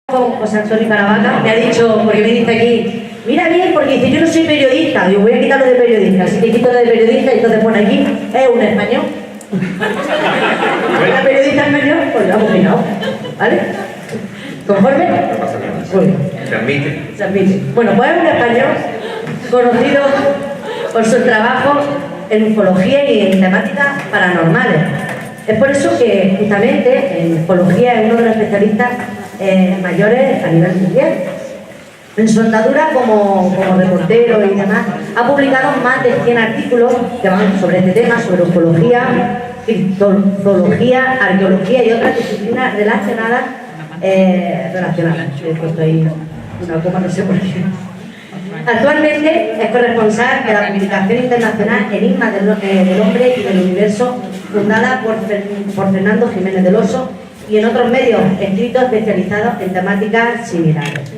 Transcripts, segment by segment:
José Antonio Caravaca me ha dicho, porque me dice aquí, mira bien, porque dice, yo no soy periodista, digo, voy a quitarlo de periodista, si te quito lo de periodista, entonces pone aquí, es un español. La periodista español, pues lo hemos mirado, ¿vale? ¿Conforme? No pasa nada. Se admite. Se admite. Bueno, pues es un español conocido por su trabajo en ufología y en temáticas paranormales. Es por eso que justamente en ufología es uno de los especialistas mayores a nivel mundial. En su andadura como reportero y demás, ha publicado más de 100 artículos que van sobre este tema, sobre ufología, criptozoología, arqueología y otras disciplinas relacionadas. He puesto ahí una coma, no sé por qué. Actualmente es corresponsal de la publicación internacional Enigmas del Hombre y del Universo, fundada por Fernando Jiménez del Oso, y en otros medios escritos especializados en temáticas similares.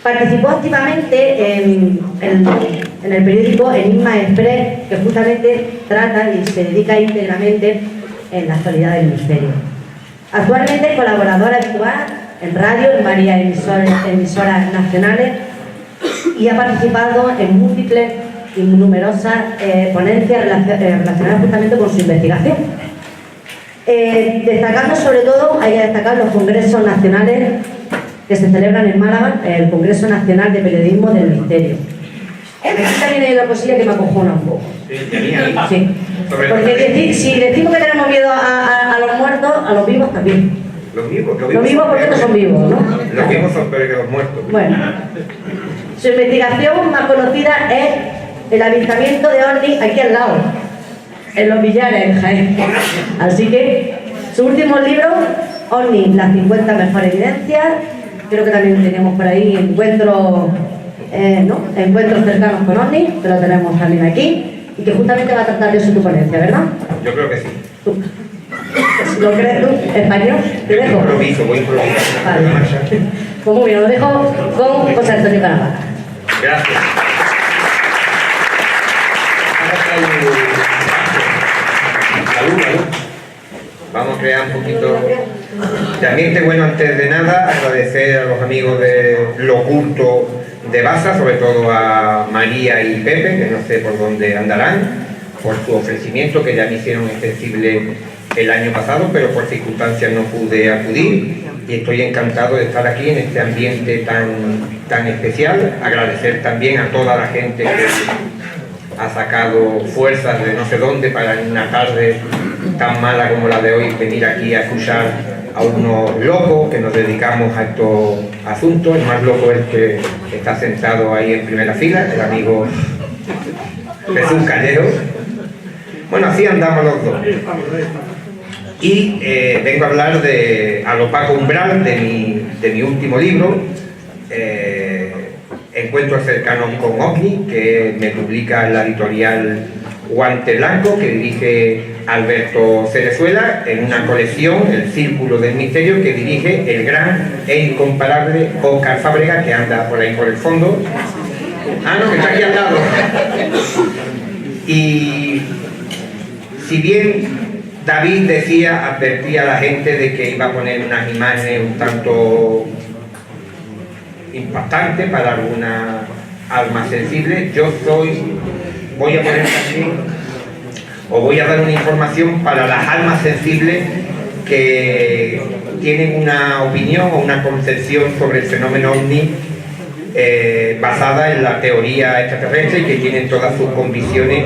Participó activamente en el periódico Enigma Express, que justamente trata y se dedica íntegramente en la actualidad del misterio. Actualmente es colaboradora habitual en radio, en varias emisoras nacionales, y ha participado en múltiples y numerosas ponencias relacionadas justamente con su investigación. Destacando sobre todo, hay que destacar los congresos nacionales que se celebran en Málaga, el Congreso Nacional de Periodismo del Misterio. Aquí también hay una cosilla que me acojona un poco. Sí. Porque si decimos que tenemos miedo a los muertos, a los vivos también. Los vivos porque no son vivos, ¿no? Los vivos son peores que los muertos. Bueno, su investigación más conocida es el avistamiento de ovnis aquí al lado, en Los Villares, en Jaén. Así que su último libro, OVNI, las 50 mejores evidencias, creo que también teníamos por ahí encuentros cercanos con OVNI, que lo tenemos también aquí, y que justamente va a tratar de eso tu ponencia, ¿verdad? Yo creo que sí. ¿Tú? ¿Lo crees tú? ¿Español? ¿Te dejo? Voy improvisando. Vale. Pues muy bien, lo dejo con José Antonio Caravaca. Gracias. Salud. Vamos a crear un poquito de ambiente. Bueno, antes de nada, agradecer a los amigos de Lo Oculto de Baza, sobre todo a María y Pepe, que no sé por dónde andarán, por su ofrecimiento, que ya me hicieron extensible el año pasado, pero por circunstancias no pude acudir, y estoy encantado de estar aquí en este ambiente tan especial. Agradecer también a toda la gente que ha sacado fuerzas de no sé dónde para en una tarde tan mala como la de hoy venir aquí a escuchar a unos locos que nos dedicamos a estos asuntos. El más loco es el que está sentado ahí en primera fila, el amigo Jesús Callero. Bueno, así andamos los dos. Y vengo a hablar a lo Paco Umbral de mi último libro, Encuentros cercanos con OVNI, que me publica la editorial Guante Blanco, que dirige Alberto Cerezuela, en una colección, El Círculo del Misterio, que dirige el gran e incomparable Óscar Fábrega, que anda por ahí por el fondo. Ah, no, que está aquí al lado. Y si bien David advertía a la gente de que iba a poner unas imágenes un tanto impactantes para alguna alma sensible, voy a poner también, o voy a dar una información para las almas sensibles que tienen una opinión o una concepción sobre el fenómeno OVNI basada en la teoría extraterrestre, y que tienen todas sus convicciones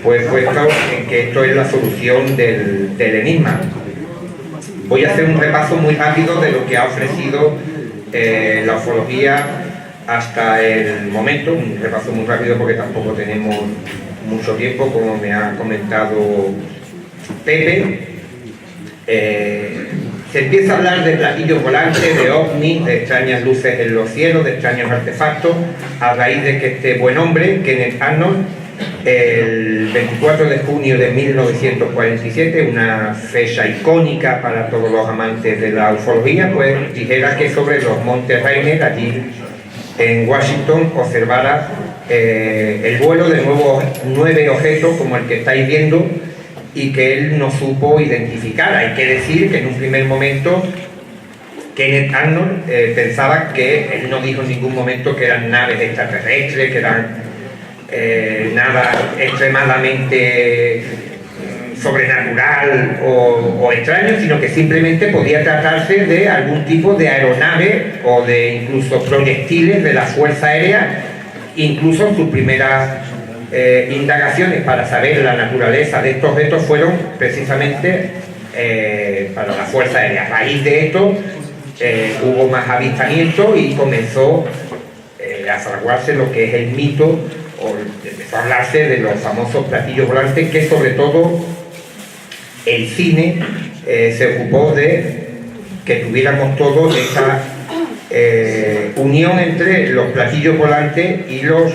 pues puesto en que esto es la solución del enigma. Voy a hacer un repaso muy rápido de lo que ha ofrecido la ufología hasta el momento, un repaso muy rápido porque tampoco tenemos mucho tiempo, como me ha comentado Pepe. Se empieza a hablar de platillos volantes, de ovnis, de extrañas luces en los cielos, de extraños artefactos, a raíz de que este buen hombre, Kenneth Arnold, el 24 de junio de 1947, una fecha icónica para todos los amantes de la ufología, pues dijera que sobre los montes Rainier, allí en Washington, observara el vuelo de 9 objetos como el que estáis viendo, y que él no supo identificar. Hay que decir que en un primer momento Kenneth Arnold pensaba que, él no dijo en ningún momento que eran naves extraterrestres, que eran nada extremadamente sobrenatural o extraño, sino que simplemente podía tratarse de algún tipo de aeronave o de incluso proyectiles de la Fuerza Aérea. Incluso sus primeras indagaciones para saber la naturaleza de estos objetos fueron precisamente para la Fuerza Aérea. A raíz de esto hubo más avistamientos y comenzó a fraguarse lo que es el mito, o empezó a hablarse de los famosos platillos volantes, que sobre todo el cine se ocupó de que tuviéramos todos esa unión entre los platillos volantes y los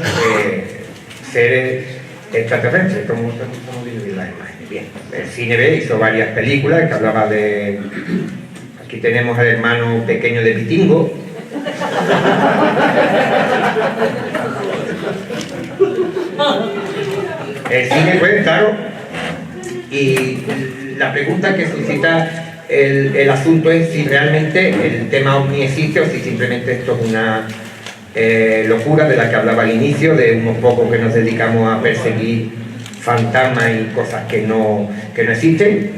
seres extraterrestres, como estamos viendo en las imágenes. Bien, el cine B hizo varias películas que hablaba de... Aquí tenemos al hermano pequeño de Pitingo. El cine, pues, claro. Y la pregunta que suscita el asunto es si realmente el tema OVNI existe o si simplemente esto es una locura de la que hablaba al inicio, de unos pocos que nos dedicamos a perseguir fantasmas y cosas que no existen.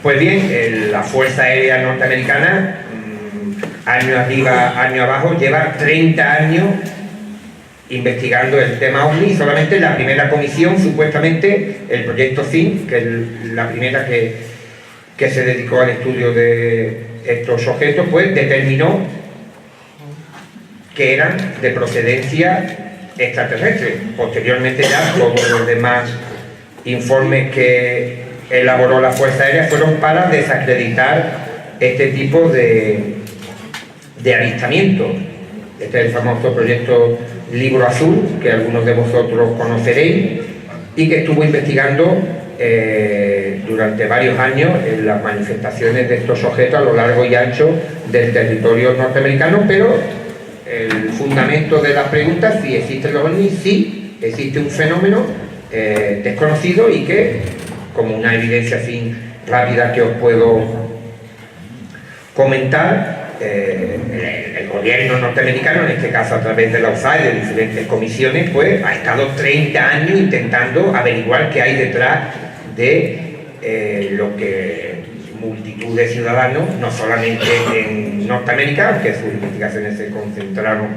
Pues bien, la Fuerza Aérea Norteamericana, año arriba, año abajo, lleva 30 años investigando el tema OVNI. Solamente la primera comisión, supuestamente, el proyecto SIN, que es la primera que se dedicó al estudio de estos objetos, pues determinó que eran de procedencia extraterrestre. Posteriormente ya todos los demás informes que elaboró la Fuerza Aérea fueron para desacreditar este tipo de avistamientos. Este es el famoso proyecto Libro Azul, que algunos de vosotros conoceréis, y que estuvo investigando durante varios años en las manifestaciones de estos objetos a lo largo y ancho del territorio norteamericano. Pero el fundamento de las preguntas, si existen los ovnis, sí existe un fenómeno desconocido y que, como una evidencia así rápida que os puedo comentar, el gobierno norteamericano, en este caso a través de la USAID, de diferentes comisiones, pues ha estado 30 años intentando averiguar qué hay detrás de lo que multitud de ciudadanos, no solamente en Norteamérica, aunque sus investigaciones se concentraron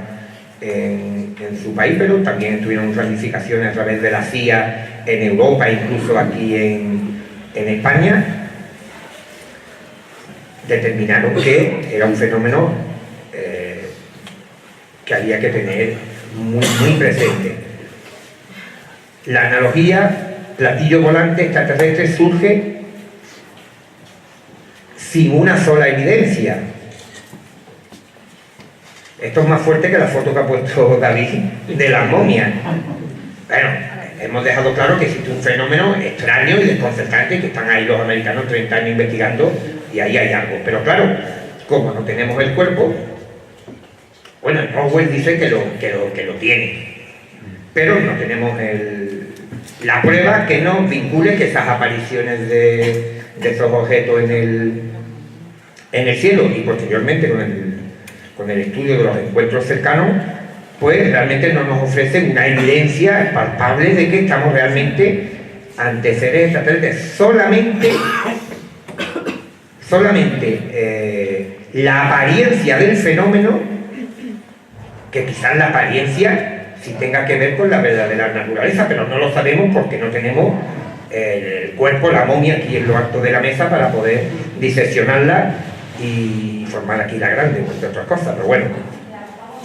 en su país, pero también tuvieron ramificaciones a través de la CIA en Europa, incluso aquí en España. Determinaron que era un fenómeno que había que tener muy presente. La analogía platillo volante extraterrestre surge sin una sola evidencia. Esto es más fuerte que la foto que ha puesto David de las momias. Bueno, hemos dejado claro que existe un fenómeno extraño y desconcertante, que están ahí los americanos 30 años investigando, y ahí hay algo. Pero claro, como no tenemos el cuerpo, bueno, Roswell dice que lo tiene, pero no tenemos la prueba que nos vincule que esas apariciones de esos objetos en el cielo, y posteriormente con el estudio de los encuentros cercanos, pues realmente no nos ofrecen una evidencia palpable de que estamos realmente ante seres extraterrestres. Solamente la apariencia del fenómeno, que quizás la apariencia sí tenga que ver con la verdadera naturaleza, pero no lo sabemos porque no tenemos el cuerpo, la momia, aquí en lo alto de la mesa para poder diseccionarla y formar aquí la grande, entre otras cosas. Pero bueno,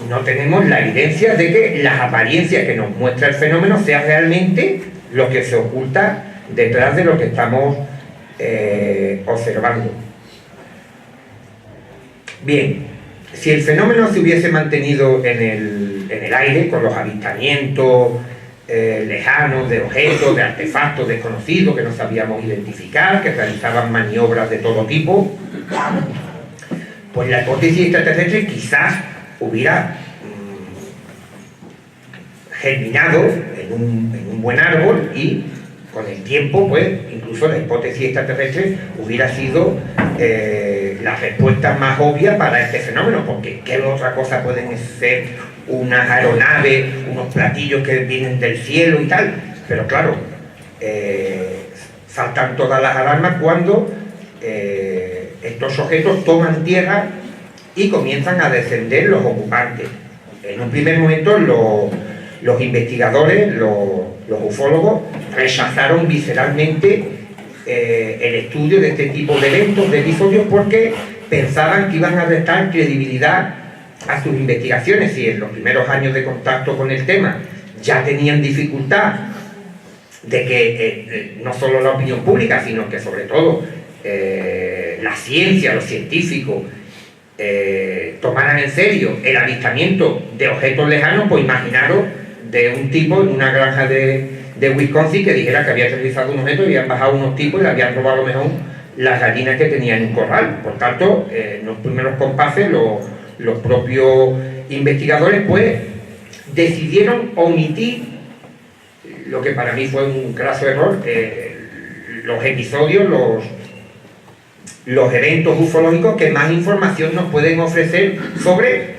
no tenemos la evidencia de que las apariencias que nos muestra el fenómeno sean realmente lo que se oculta detrás de lo que estamos observando. Bien, si el fenómeno se hubiese mantenido en el aire, con los avistamientos lejanos de objetos, de artefactos desconocidos que no sabíamos identificar, que realizaban maniobras de todo tipo, pues la hipótesis extraterrestre quizás hubiera germinado en un buen árbol, y con el tiempo, pues, incluso la hipótesis extraterrestre hubiera sido las respuestas más obvias para este fenómeno, porque ¿qué otra cosa pueden ser unas aeronaves, unos platillos que vienen del cielo y tal? Pero claro, saltan todas las alarmas cuando estos objetos toman tierra y comienzan a descender los ocupantes. En un primer momento los investigadores, los ufólogos, rechazaron visceralmente el estudio de este tipo de eventos, de episodios, porque pensaban que iban a restar credibilidad a sus investigaciones. Si en los primeros años de contacto con el tema ya tenían dificultad de que no solo la opinión pública, sino que sobre todo la ciencia, los científicos tomaran en serio el avistamiento de objetos lejanos, pues imaginaros de un tipo en una granja de Wisconsin que dijera que había aterrizado un objeto y habían bajado unos tipos y le habían robado a lo mejor las gallinas que tenía en un corral. Por tanto, en los primeros compases los propios investigadores pues decidieron omitir, lo que para mí fue un graso error, los episodios, los eventos ufológicos que más información nos pueden ofrecer sobre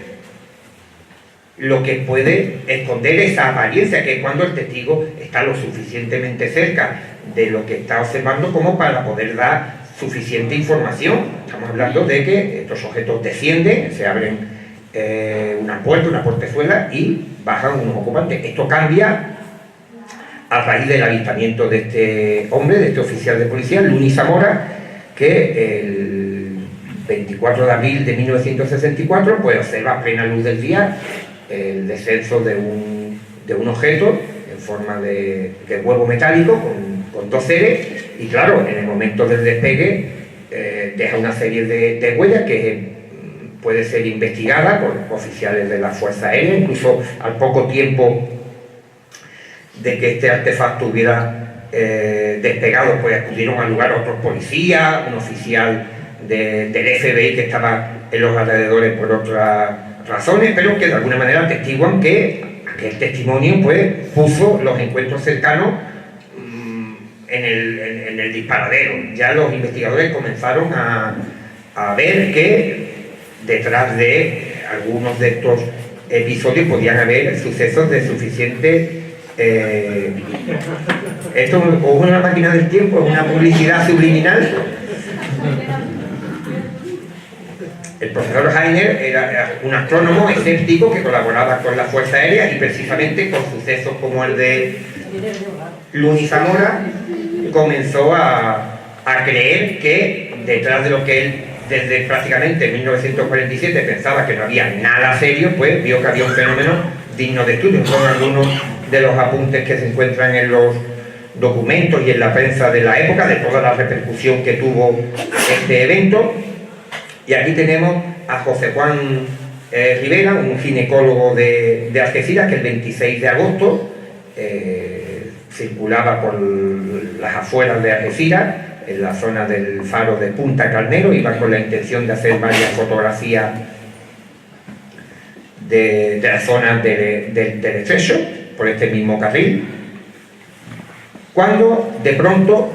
lo que puede esconder esa apariencia, que es cuando el testigo está lo suficientemente cerca de lo que está observando como para poder dar suficiente información. Estamos hablando de que estos objetos descienden, se abren una puerta, una portezuela y bajan unos ocupantes. Esto cambia a raíz del avistamiento de este hombre, de este oficial de policía, Luni Zamora, que el 24 de abril de 1964 pues observa a plena luz del día el descenso de un objeto en forma de huevo metálico con dos seres, y claro, en el momento del despegue deja una serie de huellas que puede ser investigada por oficiales de la Fuerza Aérea. Incluso al poco tiempo de que este artefacto hubiera despegado, pues acudieron al lugar otros policías, un oficial del FBI que estaba en los alrededores por otras razones, pero que de alguna manera atestiguan que aquel testimonio pues puso los encuentros cercanos en el disparadero. Ya los investigadores comenzaron a ver que detrás de algunos de estos episodios podían haber sucesos de suficiente... esto o es una máquina del tiempo, es una publicidad subliminal. El profesor Heiner era un astrónomo escéptico que colaboraba con la Fuerza Aérea, y precisamente con sucesos como el de Luni Zamora comenzó a creer que detrás de lo que él desde prácticamente 1947 pensaba que no había nada serio, pues vio que había un fenómeno digno de estudio. Son algunos de los apuntes que se encuentran en los documentos y en la prensa de la época, de toda la repercusión que tuvo este evento. Y aquí tenemos a José Juan Rivera, un ginecólogo de Algeciras, que el 26 de agosto circulaba por las afueras de Algeciras, en la zona del faro de Punta Carnero, iba con la intención de hacer varias fotografías de la zona del estrecho, por este mismo carril, cuando de pronto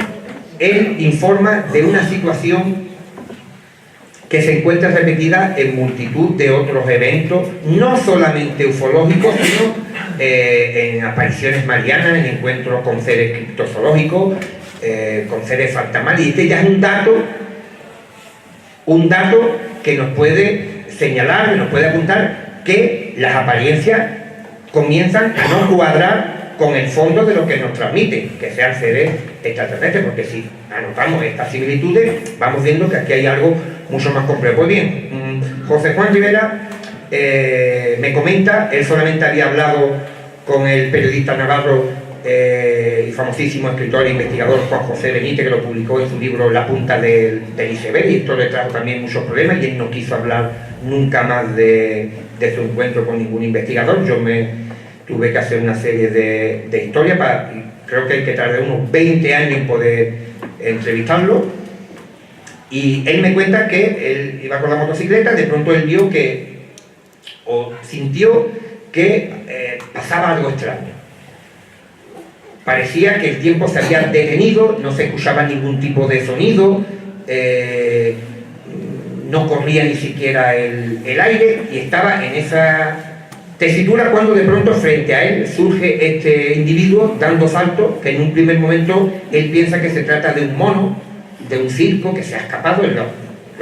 él informa de una situación que se encuentra repetida en multitud de otros eventos, no solamente ufológicos, sino en apariciones marianas, en encuentros con seres criptozoológicos, con seres fantasmales. Y este ya es un dato que nos puede señalar, que nos puede apuntar que las apariencias comienzan a no cuadrar con el fondo de lo que nos transmiten, que sean seres extraterrestres, porque si anotamos estas similitudes, vamos viendo que aquí hay algo mucho más complejo. Pues bien, José Juan Rivera me comenta, él solamente había hablado con el periodista navarro y famosísimo escritor e investigador Juan José Benítez, que lo publicó en su libro La punta del iceberg, y esto le trajo también muchos problemas, y él no quiso hablar nunca más de su encuentro con ningún investigador. Yo me tuve que hacer una serie de historias, creo que hay que tardar unos 20 años en poder entrevistarlo, y él me cuenta que él iba con la motocicleta, de pronto él vio que, o sintió que pasaba algo extraño. Parecía que el tiempo se había detenido, no se escuchaba ningún tipo de sonido, no corría ni siquiera el aire y estaba en esa tesitura cuando de pronto frente a él surge este individuo dando saltos que en un primer momento él piensa que se trata de un mono, de un circo que se ha escapado, es lo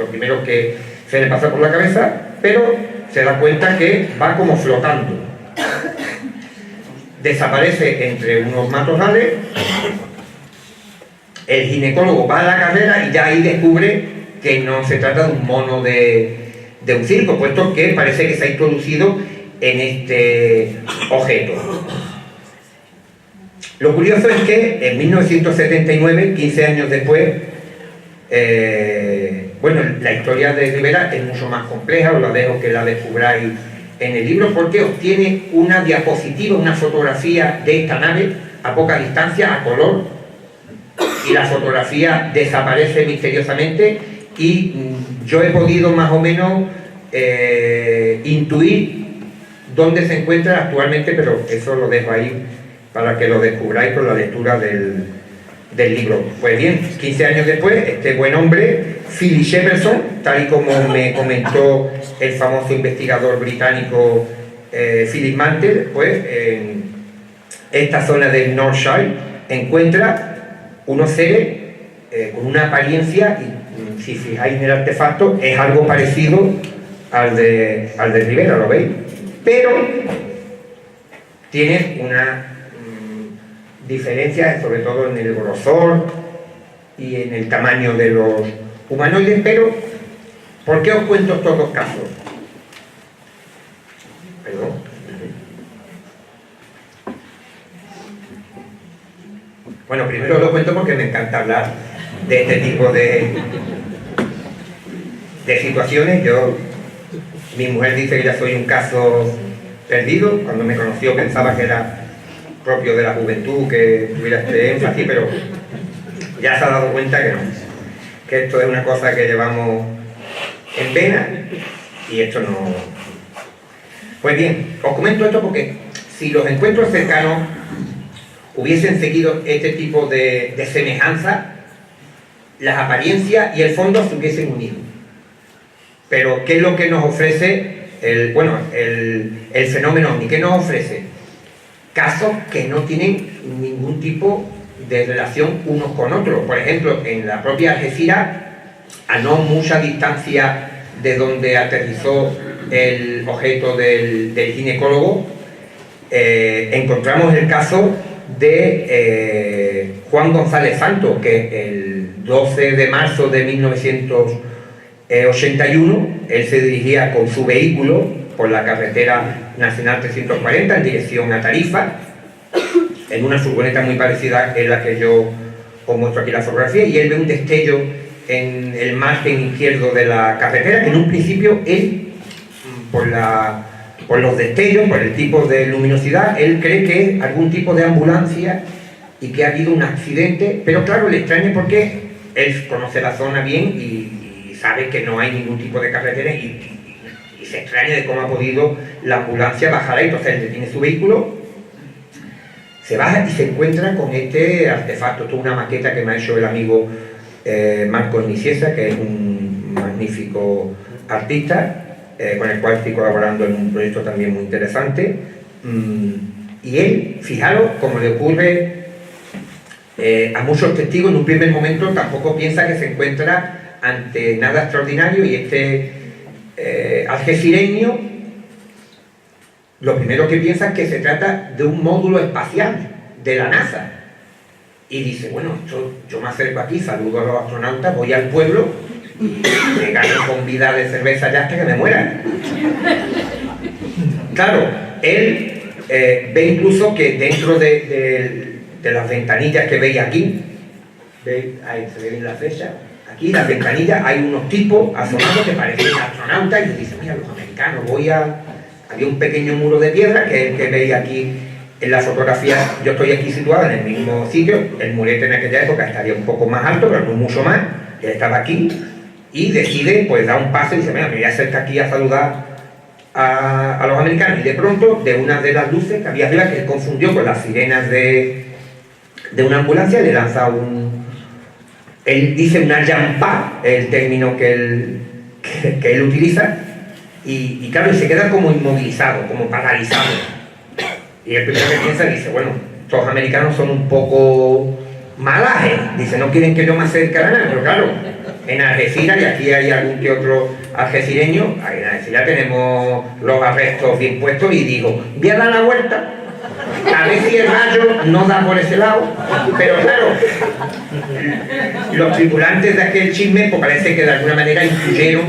primero que se le pasa por la cabeza, pero se da cuenta que va como flotando. Desaparece entre unos matorrales, el ginecólogo va a la carrera y ya ahí descubre que no se trata de un mono de un circo, puesto que parece que se ha introducido en este objeto. Lo curioso es que en 1979, 15 años después, bueno, la historia de Rivera es mucho más compleja, os la dejo que la descubráis en el libro, porque obtiene una diapositiva, una fotografía de esta nave a poca distancia, a color, y la fotografía desaparece misteriosamente y yo he podido más o menos intuir dónde se encuentra actualmente, pero eso lo dejo ahí para que lo descubráis con la lectura del libro. Pues bien, 15 años después, este buen hombre, Philip Shepperson, tal y como me comentó el famoso investigador británico Philip Mantle, pues en esta zona del Northshire encuentra unos seres con una apariencia, y si fijáis en el artefacto, es algo parecido al de Rivera, ¿lo veis? Pero tiene una diferencia, sobre todo en el grosor y en el tamaño de los humanoides. Pero, ¿por qué os cuento estos dos casos? Perdón. Bueno, primero lo cuento porque me encanta hablar de este tipo de situaciones. Mi mujer dice que ya soy un caso perdido. Cuando me conoció pensaba que era propio de la juventud, que tuviera este énfasis, pero ya se ha dado cuenta que no, que esto es una cosa que llevamos en pena y esto no. Pues bien, os comento esto porque si los encuentros cercanos hubiesen seguido este tipo de semejanza, las apariencias y el fondo se hubiesen unido. Pero ¿qué es lo que nos ofrece el fenómeno OVNI? ¿Qué nos ofrece? Casos que no tienen ningún tipo de relación unos con otros. Por ejemplo, en la propia Algeciras, a no mucha distancia de donde aterrizó el objeto del ginecólogo, encontramos el caso de Juan González Santos, que el 12 de marzo de 1981 él se dirigía con su vehículo por la carretera nacional 340 en dirección a Tarifa, en una furgoneta muy parecida en la que yo os muestro aquí la fotografía, y él ve un destello en el margen izquierdo de la carretera, que en un principio él, por los destellos, por el tipo de luminosidad, él cree que es algún tipo de ambulancia y que ha habido un accidente, pero claro, le extraña porque él conoce la zona bien y sabe que no hay ningún tipo de carretera y se extraña de cómo ha podido la ambulancia bajar ahí. Entonces él detiene su vehículo, se baja y se encuentra con este artefacto. Esto es una maqueta que me ha hecho el amigo Marcos Niciesa, que es un magnífico artista, con el cual estoy colaborando en un proyecto también muy interesante. Y él, fijaros, como le ocurre a muchos testigos, en un primer momento tampoco piensa que se encuentra ante nada extraordinario, y este algecireño lo primero que piensa es que se trata de un módulo espacial de la NASA, y dice, bueno, yo me acerco aquí, saludo a los astronautas, voy al pueblo y me gano con vida de cerveza ya hasta que me muera. Claro, él ve incluso que dentro de las ventanillas que veis aquí, ¿veis? Ahí se ve bien la flecha. Aquí en las ventanillas hay unos tipos asomados que parecen astronautas, y les dicen, mira, los americanos, había un pequeño muro de piedra que es el que veis aquí en la fotografía. Yo estoy aquí situado en el mismo sitio. El murete en aquella época estaría un poco más alto, pero no mucho más. Él estaba aquí y decide, pues, dar un paso y dice, mira, me voy a acercar aquí a saludar a los americanos. Y de pronto, de una de las luces que había arriba, que él confundió con las sirenas de una ambulancia, le lanza él dice una llampa, el término que que él utiliza, y claro, y se queda como inmovilizado, como paralizado. Y el primero que piensa dice, bueno, estos americanos son un poco malajes, dice, no quieren que yo me acerque a nada, pero claro, en Algeciras, y aquí hay algún que otro algecireño, en Algeciras tenemos los arrestos bien puestos, y digo, voy a dar la vuelta, a ver si el rayo no da por ese lado, pero claro, los tripulantes de aquel chisme pues parece que de alguna manera intuyeron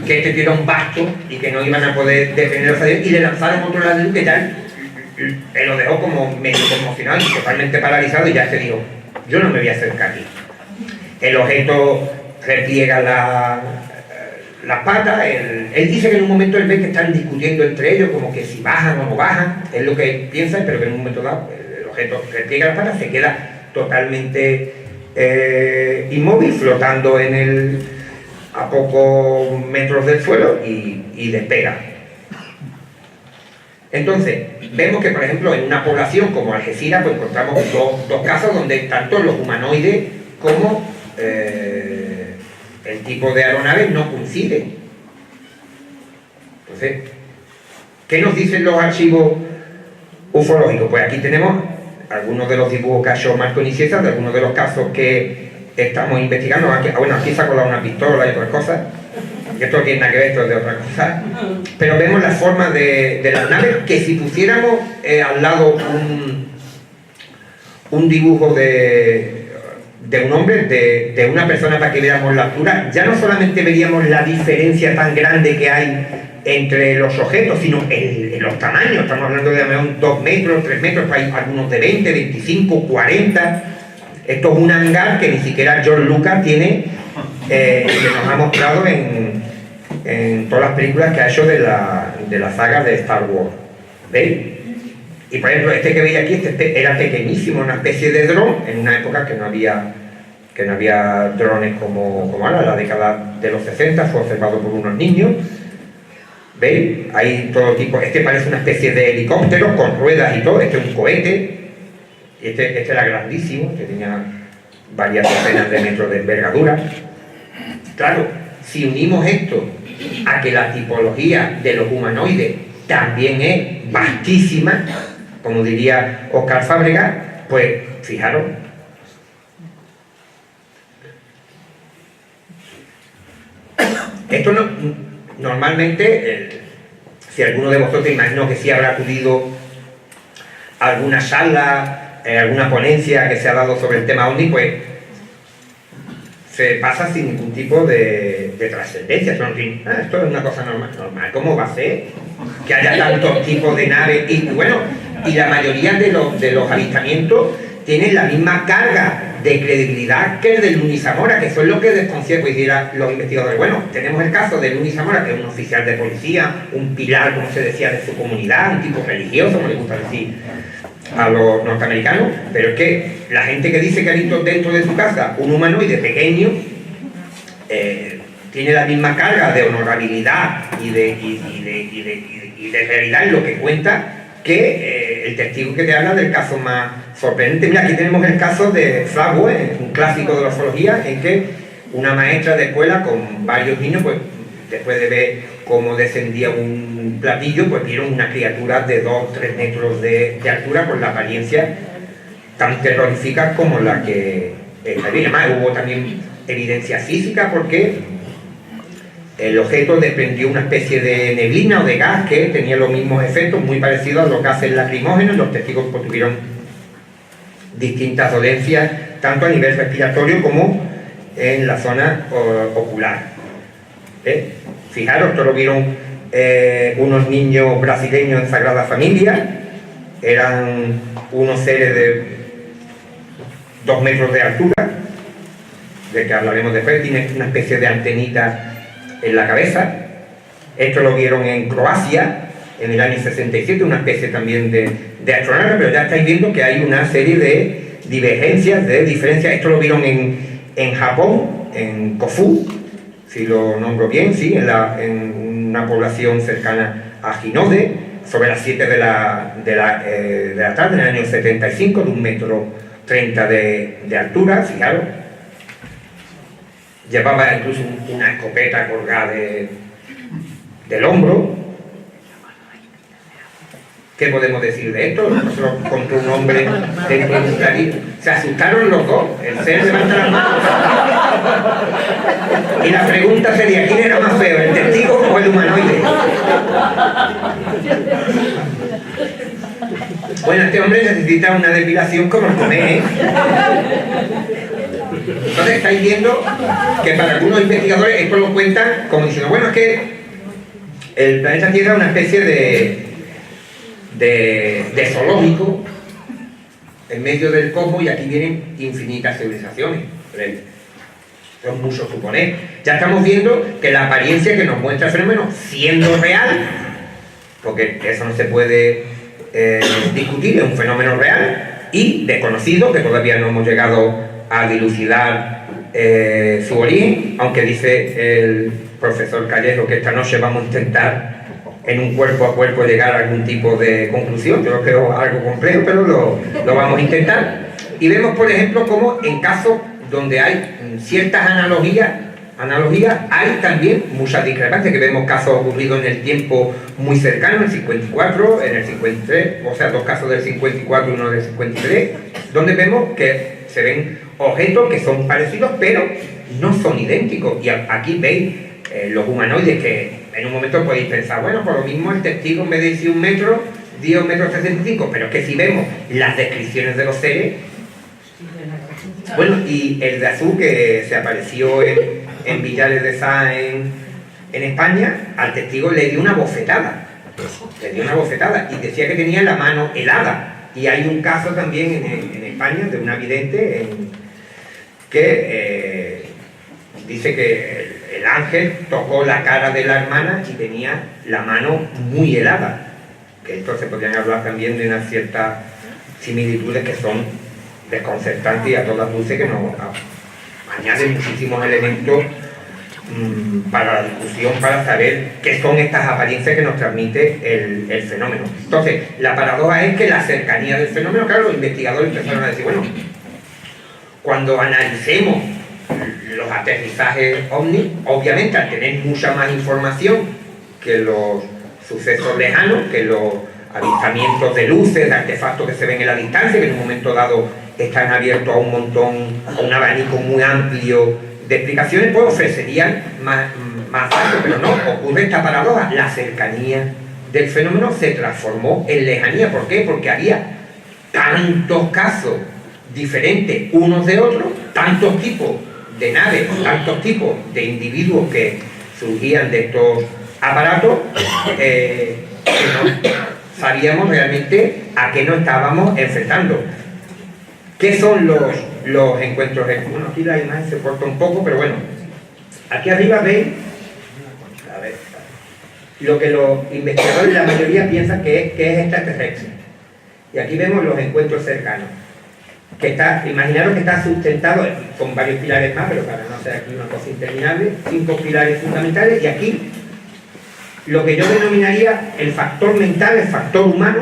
que este tío era un basto y que no iban a poder defenderlo, y le lanzaron otro lado que ya lo dejó como medio conmocionado y totalmente paralizado, y ya se dijo, yo no me voy a acercar aquí. El objeto repliega las patas, él dice que en un momento él ve que están discutiendo entre ellos, como que si bajan o no bajan, es lo que él piensa, pero que en un momento dado el objeto repliega las patas, se queda totalmente inmóvil, flotando a pocos metros del suelo y despega. Entonces, vemos que, por ejemplo, en una población como Algeciras, pues encontramos dos casos donde tanto los humanoides como el tipo de aeronaves no coinciden. Entonces, ¿qué nos dicen los archivos ufológicos? Pues aquí tenemos algunos de los dibujos que ha hecho Marco Nicieza, de algunos de los casos que estamos investigando. Aquí se ha colado una pistola y otras cosas. Esto no tiene nada que ver, esto es de otra cosa. Pero vemos la forma de las naves, que si pusiéramos al lado un dibujo de un hombre, de una persona, para que veamos la altura, ya no solamente veríamos la diferencia tan grande que hay entre los objetos, sino en los tamaños. Estamos hablando de 2 metros, 3 metros, hay algunos de 20, 25, 40. Esto es un hangar que ni siquiera George Lucas tiene, que nos ha mostrado en todas las películas que ha hecho de la saga de Star Wars. ¿Veis? Y por ejemplo, este que veis aquí, era pequeñísimo, una especie de dron, en una época que no había drones como ahora, la década de los 60, fue observado por unos niños. ¿Veis? Hay todo tipo, este parece una especie de helicóptero con ruedas y todo, este es un cohete, y este era grandísimo, que tenía varias docenas de metros de envergadura. Claro, si unimos esto a que la tipología de los humanoides también es vastísima, como diría Óscar Fábregas, pues fijaros. Esto normalmente, si alguno de vosotros, imagino que sí habrá acudido a alguna sala, alguna ponencia que se ha dado sobre el tema OVNI, pues se pasa sin ningún tipo de trascendencia. Esto es una cosa normal. ¿Cómo va a ser que haya tantos tipos de naves? Y bueno, y la mayoría de los avistamientos tienen la misma carga de credibilidad que el de Luni Zamora, que eso es lo que desconcierta, pues dirán los investigadores. Bueno, tenemos el caso de Luni Zamora, que es un oficial de policía, un pilar, como se decía, de su comunidad, un tipo religioso, como le gusta decir a los norteamericanos, pero es que la gente que dice que ha visto dentro de su casa un humanoide pequeño tiene la misma carga de honorabilidad y de realidad en lo que cuenta que el testigo que te habla del caso más sorprendente. Mira, aquí tenemos el caso de Flagwell, un clásico de la ufología, en que una maestra de escuela con varios niños, pues después de ver cómo descendía un platillo, pues vieron una criatura de 2-3 metros de altura, con la apariencia tan terrorífica como la que además hubo también evidencia física, porque el objeto desprendió una especie de neblina o de gas que tenía los mismos efectos, muy parecidos a los gases lacrimógenos. Los testigos pues tuvieron distintas dolencias, tanto a nivel respiratorio como en la zona ocular. Fijaros, esto lo vieron unos niños brasileños en Sagrada Familia. Eran unos seres de 2 metros de altura, de que hablaremos después. Tiene una especie de antenita en la cabeza. Esto lo vieron en Croacia en el año 67, una especie también de astronave, pero ya estáis viendo que hay una serie de divergencias, de diferencias. Esto lo vieron en Japón, en Kofu, si lo nombro bien, sí, en una población cercana a Hinode, sobre las 7 de la tarde, en el año 75, de 1,30 m de altura, fijaros. llevaba incluso una escopeta colgada del hombro. ¿Qué podemos decir de esto? Nosotros contra un hombre dentro de un clarín. Se asustaron los dos. El ser levanta las manos. Y la pregunta sería, ¿quién era más feo, el testigo o el humanoide? Bueno, este hombre necesita una depilación como el Comé, ¿eh? Entonces estáis viendo que para algunos investigadores esto lo cuentan como diciendo, bueno, es que el planeta Tierra es una especie de zoológico en medio del cosmos y aquí vienen infinitas civilizaciones. Es mucho suponer. Ya estamos viendo que la apariencia que nos muestra el fenómeno, siendo real, porque eso no se puede discutir, es un fenómeno real y desconocido, que todavía no hemos llegado a dilucidar su origen, aunque dice el profesor Callejo que esta noche vamos a intentar en un cuerpo a cuerpo llegar a algún tipo de conclusión. Yo lo creo algo complejo, pero lo vamos a intentar. Y vemos, por ejemplo, cómo en casos donde hay ciertas analogías, hay también muchas discrepancias, que vemos casos ocurridos en el tiempo muy cercano, en el 54, en el 53, o sea, dos casos del 54 y uno del 53, donde vemos que se ven objetos que son parecidos, pero no son idénticos. Y aquí veis los humanoides, que en un momento podéis pensar, bueno, por lo mismo el testigo en vez de decir 1 metro, dio 1,65 m, pero es que si vemos las descripciones de los seres, bueno, y el de azul que se apareció en Villares de Sá en España, al testigo le dio una bofetada, y decía que tenía la mano helada. Y hay un caso también en España de una vidente que dice que el ángel tocó la cara de la hermana y tenía la mano muy helada, que entonces podrían hablar también de unas ciertas similitudes que son desconcertantes y a todas luces que nos añaden muchísimos elementos para la discusión, para saber qué son estas apariencias que nos transmite el fenómeno. Entonces, la paradoja es que la cercanía del fenómeno, claro, los investigadores empezaron a decir, bueno, cuando analicemos los aterrizajes ovni, obviamente al tener mucha más información que los sucesos lejanos, que los avistamientos de luces, de artefactos que se ven en la distancia, que en un momento dado están abiertos a un montón, a un abanico muy amplio de explicaciones, pues ofrecerían más datos, pero no, ocurre esta paradoja, la cercanía del fenómeno se transformó en lejanía. ¿Por qué? Porque había tantos casos diferentes unos de otros, tantos tipos de naves, tantos tipos de individuos que surgían de estos aparatos, que no sabíamos realmente a qué nos estábamos enfrentando. ¿Qué son los encuentros? Bueno, aquí la imagen se corta un poco, pero bueno, aquí arriba veis, a ver, lo que los investigadores, la mayoría, piensan que es extraterrestre. Y aquí vemos los encuentros cercanos. Que está, imaginaros que está sustentado con varios pilares más, pero para no ser aquí una cosa interminable, 5 pilares fundamentales, y aquí lo que yo denominaría el factor mental, el factor humano,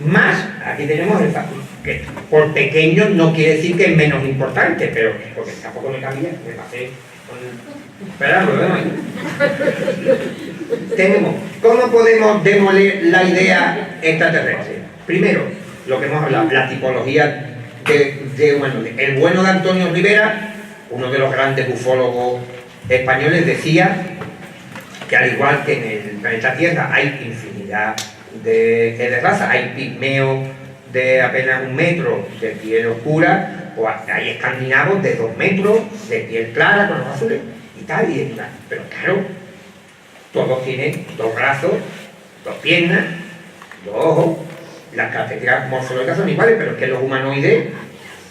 más, aquí tenemos el factor, que por pequeño no quiere decir que es menos importante, pero porque tampoco me cambia, me pasé con... Esperad, lo vemos ahí. Tenemos, ¿cómo podemos demoler la idea extraterrestre? Primero, lo que hemos hablado, la tipología de humanoide. El bueno de Antonio Rivera, uno de los grandes ufólogos españoles, decía que al igual que en el planeta Tierra hay infinidad de razas, hay pigmeos de apenas 1 metro de piel oscura, o hay escandinavos de 2 metros de piel clara con los azules y tal, pero claro, todos tienen 2 brazos, 2 piernas, 2 ojos. Las características morfológicas son iguales, pero es que los humanoides,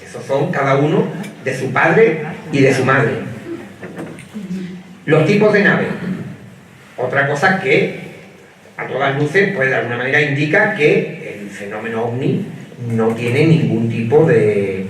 esos son cada uno de su padre y de su madre. Los tipos de naves, otra cosa que a todas luces, pues de alguna manera indica que el fenómeno ovni no tiene ningún tipo de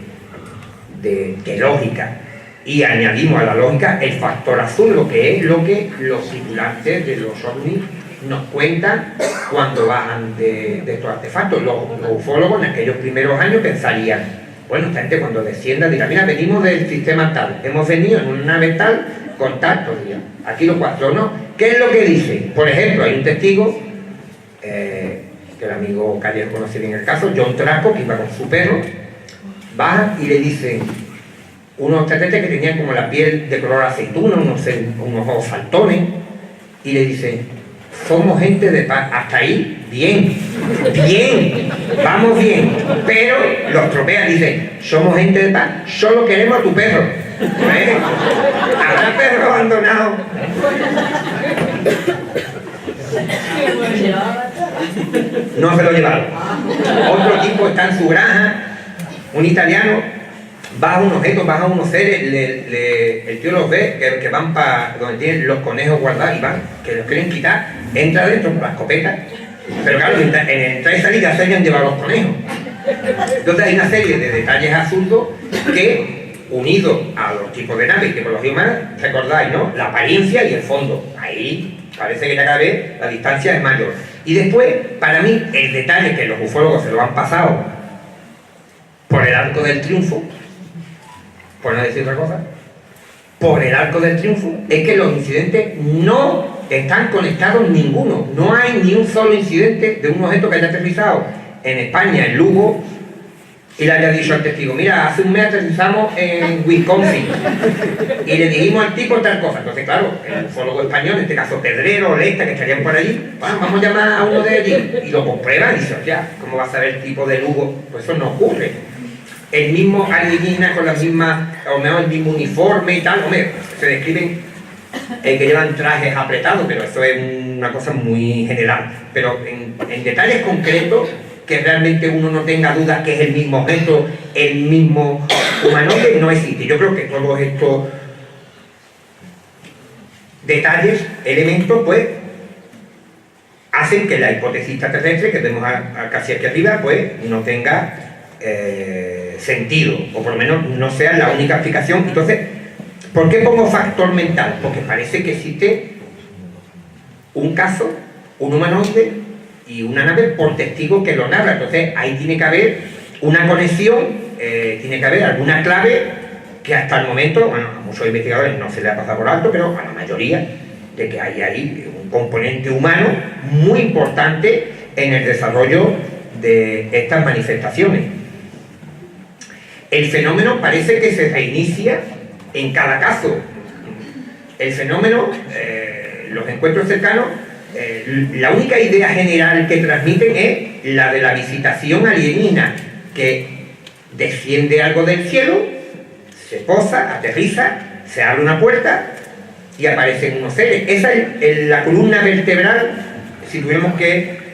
lógica. Y añadimos a la lógica el factor azul, lo que es lo que los tripulantes de los ovnis nos cuentan cuando bajan de estos artefactos. Los ufólogos en aquellos primeros años pensarían, bueno, esta gente cuando descienda dirá, mira, venimos del sistema tal, hemos venido en una nave tal contactos, ya. Aquí los 4 no. ¿Qué es lo que dice? Por ejemplo, hay un testigo, que el amigo Calles conoce bien el caso, John Trasco, que iba con su perro, baja y le dice unos extraterrestres que tenían como la piel de color aceituna, unos ojos saltones, y le dice: somos gente de paz. Hasta ahí, bien, vamos bien, pero los tropean, dicen: somos gente de paz, solo queremos a tu perro. ¿Habrá perro abandonado? No se lo llevaron. Otro tipo está en su granja, un italiano, baja un objeto, baja unos seres, el tío los ve que van para donde tienen los conejos guardados y van, que los quieren quitar, entra adentro con la escopeta, pero claro, en entrar y salir ya se habían llevado los conejos. Entonces hay una serie de detalles absurdos que, unidos a los tipos de naves, tipología humana, recordáis, ¿no? La apariencia y el fondo. Ahí parece que ya cada vez la distancia es mayor. Y después, para mí, el detalle que los ufólogos se lo han pasado por el arco del triunfo, por no decir otra cosa, por el arco del triunfo, es que los incidentes no están conectados ninguno. No hay ni un solo incidente de un objeto que haya aterrizado en España, en Lugo, y le haya dicho al testigo: mira, hace un mes aterrizamos en Wisconsin y le dijimos al tipo tal cosa. Entonces, claro, el ufólogo español, en este caso Pedrero o Lesta, que estarían por allí, bueno, vamos a llamar a uno de allí, y lo comprueban y dicen: ya, ¿cómo va a saber el tipo de Lugo? Pues eso no ocurre. El mismo alienígena con las mismas, o mejor el mismo uniforme y tal, hombre, se describen que llevan trajes apretados, pero eso es una cosa muy general. Pero en detalles concretos, que realmente uno no tenga dudas que es el mismo objeto, el mismo humanoide, no existe. Yo creo que todos estos detalles, elementos, pues, hacen que la hipótesis extraterrestre que vemos casi aquí arriba, pues, no tenga sentido, o por lo menos no sea la única explicación. Entonces, ¿por qué pongo factor mental? Porque parece que existe un caso, un humanoide y una nave por testigo que lo narra. Entonces ahí tiene que haber una conexión, tiene que haber alguna clave que hasta el momento, bueno, a muchos investigadores no se le ha pasado por alto, pero a la mayoría, de que hay ahí un componente humano muy importante en el desarrollo de estas manifestaciones. El fenómeno parece que se reinicia en cada caso. El fenómeno, los encuentros cercanos, la única idea general que transmiten es la de la visitación alienígena, que desciende algo del cielo, se posa, aterriza, se abre una puerta y aparecen unos seres. Esa es la columna vertebral, si tuviéramos que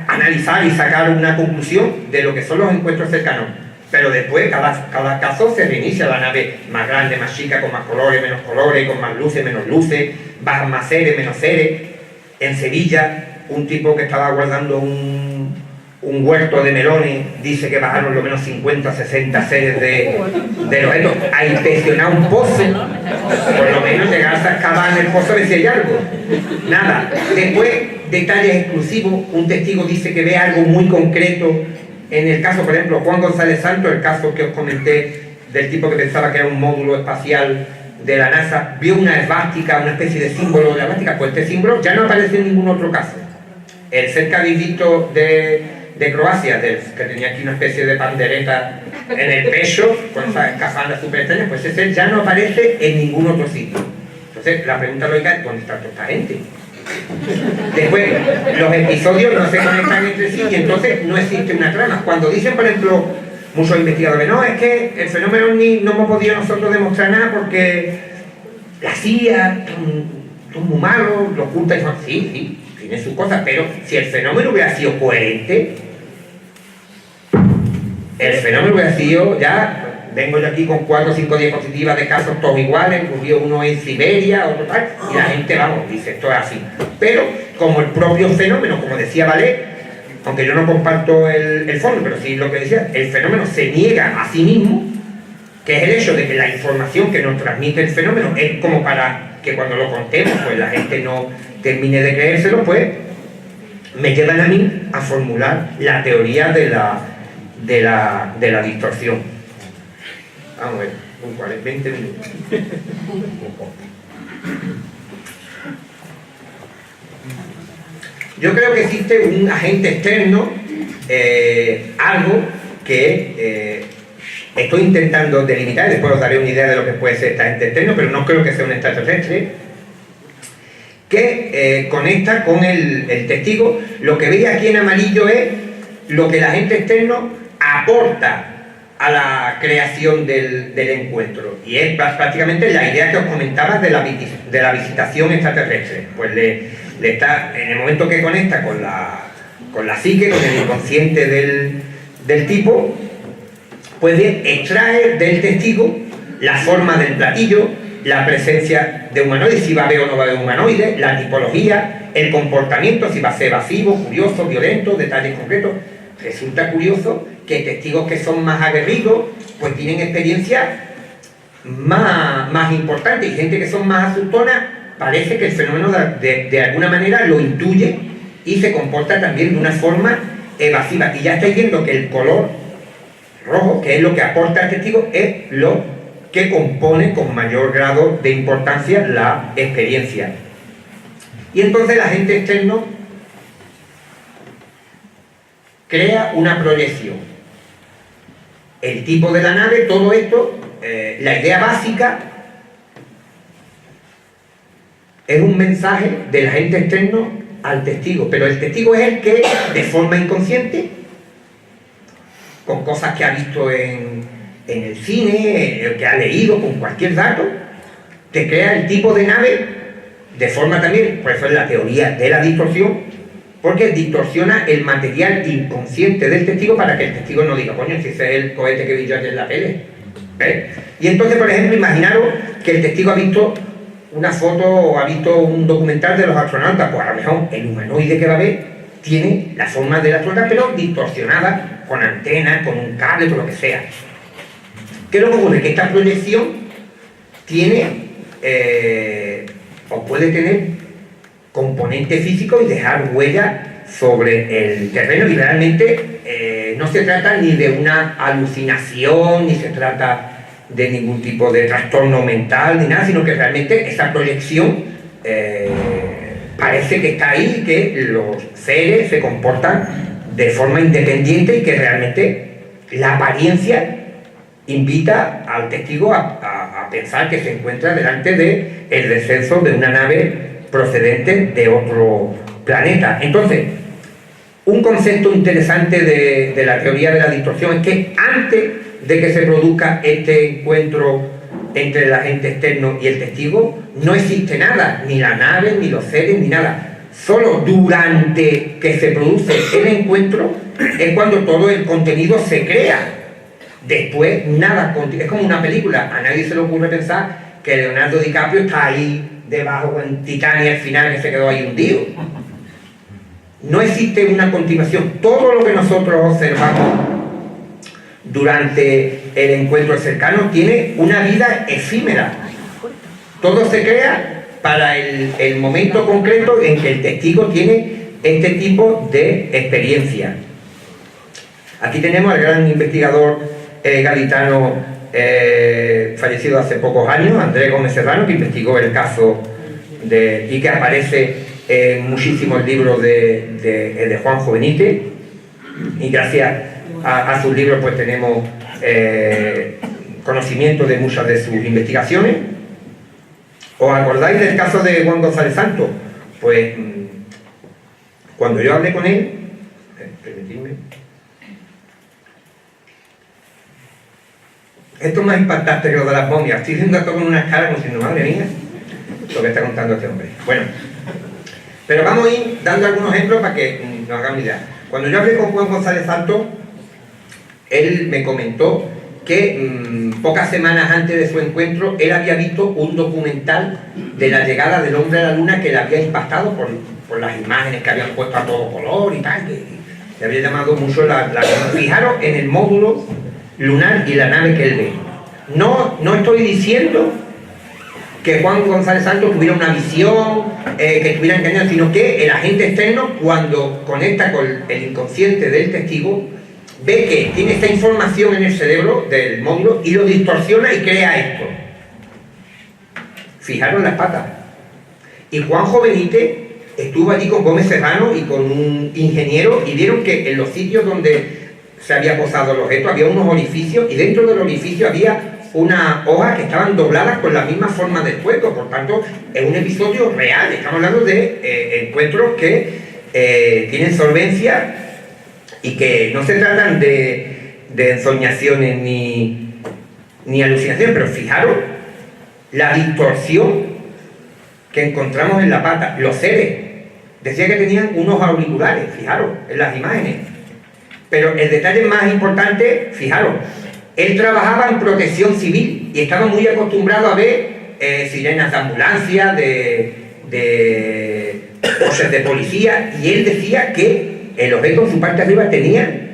analizar y sacar una conclusión de lo que son los encuentros cercanos. Pero después cada caso se reinicia, la nave más grande, más chica, con más colores, menos colores, con más luces, menos luces, bajan más seres, menos seres. En Sevilla, un tipo que estaba guardando un huerto de melones dice que bajaron lo menos 50 60 seres de los estos a inspeccionar un pozo. Por lo menos llegarse a excavar en el pozo a ver si hay algo. Nada. Después, detalles exclusivos, un testigo dice que ve algo muy concreto. En el caso, por ejemplo, Juan González Santos, el caso que os comenté del tipo que pensaba que era un módulo espacial de la NASA, vio una esvástica, una especie de símbolo de la esvástica. Pues este símbolo ya no aparece en ningún otro caso. El ser que habéis visto de Croacia, que tenía aquí una especie de pandereta en el pecho, con esas escafandras súper extrañas, pues ese ser ya no aparece en ningún otro sitio. Entonces, la pregunta lógica es: ¿dónde está toda esta gente? Después, los episodios no se conectan entre sí y entonces no existe una trama. Cuando dicen, por ejemplo, muchos investigadores: no, es que el fenómeno OVNI no hemos podido nosotros demostrar nada porque la CIA son muy malos, lo oculta y son... Sí, tienen sus cosas, pero si el fenómeno hubiera sido coherente, el fenómeno hubiera sido ya... Vengo yo aquí con 4 o 5 diapositivas de casos todos iguales, ocurrió uno en Siberia, otro tal, y la gente, vamos, dice, esto es así. Pero, como el propio fenómeno, como decía Vallée, aunque yo no comparto el fondo, pero sí lo que decía, el fenómeno se niega a sí mismo, que es el hecho de que la información que nos transmite el fenómeno es como para que cuando lo contemos, pues la gente no termine de creérselo, pues me llevan a mí a formular la teoría de la distorsión. Vamos a ver. 20 minutos. Yo creo que existe un agente externo, algo que estoy intentando delimitar, y después os daré una idea de lo que puede ser este agente externo, pero no creo que sea un extraterrestre, que conecta con el testigo. Lo que veis aquí en amarillo es lo que el agente externo aporta a la creación del encuentro, y es prácticamente la idea que os comentaba de la visitación extraterrestre. Pues le está, en el momento que conecta con la psique, con el inconsciente del tipo, pues bien, extrae del testigo la forma del platillo, la presencia de humanoides, si va a haber o no va a haber humanoides, la tipología, el comportamiento, si va a ser evasivo, curioso, violento, detalles concretos. Resulta curioso que testigos que son más aguerridos pues tienen experiencias más importantes, y gente que son más asustonas parece que el fenómeno de alguna manera lo intuye y se comporta también de una forma evasiva. Y ya estáis viendo que el color rojo, que es lo que aporta el testigo, es lo que compone con mayor grado de importancia la experiencia. Y entonces el agente externo crea una proyección. El tipo de la nave, todo esto, la idea básica es un mensaje del agente externo al testigo, pero el testigo es el que, de forma inconsciente, con cosas que ha visto en el cine, que ha leído, con cualquier dato, te crea el tipo de nave de forma también, por eso es la teoría de la distorsión, porque distorsiona el material inconsciente del testigo para que el testigo no diga, coño, si ese es el cohete que vi yo ayer en la tele. ¿Ves? Y entonces, por ejemplo, imaginaros que el testigo ha visto una foto o ha visto un documental de los astronautas, pues a lo mejor el humanoide que va a ver tiene la forma del astronauta, pero distorsionada, con antenas, con un cable, con lo que sea. ¿Qué es lo que ocurre? Que esta proyección tiene, o puede tener, componente físico y dejar huella sobre el terreno, y realmente no se trata ni de una alucinación, ni se trata de ningún tipo de trastorno mental, ni nada, sino que realmente esa proyección parece que está ahí, que los seres se comportan de forma independiente y que realmente la apariencia invita al testigo a pensar que se encuentra delante del descenso de una nave procedente de otro planeta. Entonces, un concepto interesante de la teoría de la distorsión es que antes de que se produzca este encuentro entre el agente externo y el testigo, no existe nada, ni la nave, ni los seres, ni nada. Solo durante que se produce el encuentro es cuando todo el contenido se crea. Después nada, es como una película. A nadie se le ocurre pensar que Leonardo DiCaprio está ahí debajo en Titanic al final, que se quedó ahí hundido. No existe una continuación. Todo lo que nosotros observamos durante el encuentro cercano tiene una vida efímera. Todo se crea para el momento concreto en que el testigo tiene este tipo de experiencia. Aquí tenemos al gran investigador gaditano fallecido hace pocos años, Andrés Gómez Serrano, que investigó el caso y que aparece en muchísimos libros de Juanjo Benítez, y gracias a sus libros pues tenemos conocimiento de muchas de sus investigaciones. ¿Os acordáis del caso de Juan González Santos? Pues cuando yo hablé con él, permitidme, esto es más impactante que lo de las momias. Estoy diciendo esto con una cara como diciendo, madre mía, lo que está contando este hombre. Bueno, pero vamos a ir dando algunos ejemplos para que nos hagan una idea. Cuando yo hablé con Juan González Santos, él me comentó que pocas semanas antes de su encuentro él había visto un documental de la llegada del hombre a la luna que le había impactado por las imágenes que habían puesto a todo color y tal, que le había llamado mucho la atención. Fijaros en el módulo lunar y la nave que él ve. No estoy diciendo que Juan González Santos tuviera una visión, que estuviera engañado, sino que el agente externo, cuando conecta con el inconsciente del testigo, ve que tiene esta información en el cerebro del módulo y lo distorsiona y crea esto. Fijaros las patas. Y Juanjo Benítez estuvo allí con Gómez Serrano y con un ingeniero y vieron que en los sitios donde se había posado el objeto había unos orificios y dentro del orificio había unas hojas que estaban dobladas con la misma forma del cuenco. Por tanto, es un episodio real. Estamos hablando de encuentros que tienen solvencia y que no se tratan de ensoñaciones ni alucinaciones, pero fijaros la distorsión que encontramos en la pata. Los seres decía que tenían unos auriculares, fijaros en las imágenes, pero el detalle más importante, fijaros, él trabajaba en protección civil y estaba muy acostumbrado a ver sirenas de ambulancia, de coches de policía, y él decía que el objeto en su parte de arriba tenía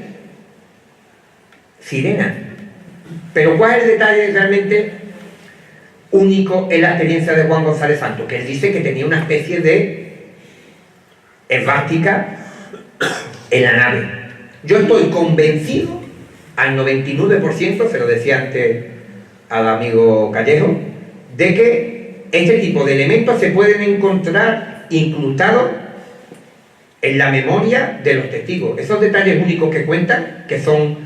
sirena. Pero ¿cuál es el detalle realmente único en la experiencia de Juan González Santos? Que él dice que tenía una especie de esvástica en la nave. Yo estoy convencido al 99%, se lo decía antes al amigo Callejo, de que este tipo de elementos se pueden encontrar incrustados en la memoria de los testigos. Esos detalles únicos que cuentan, que son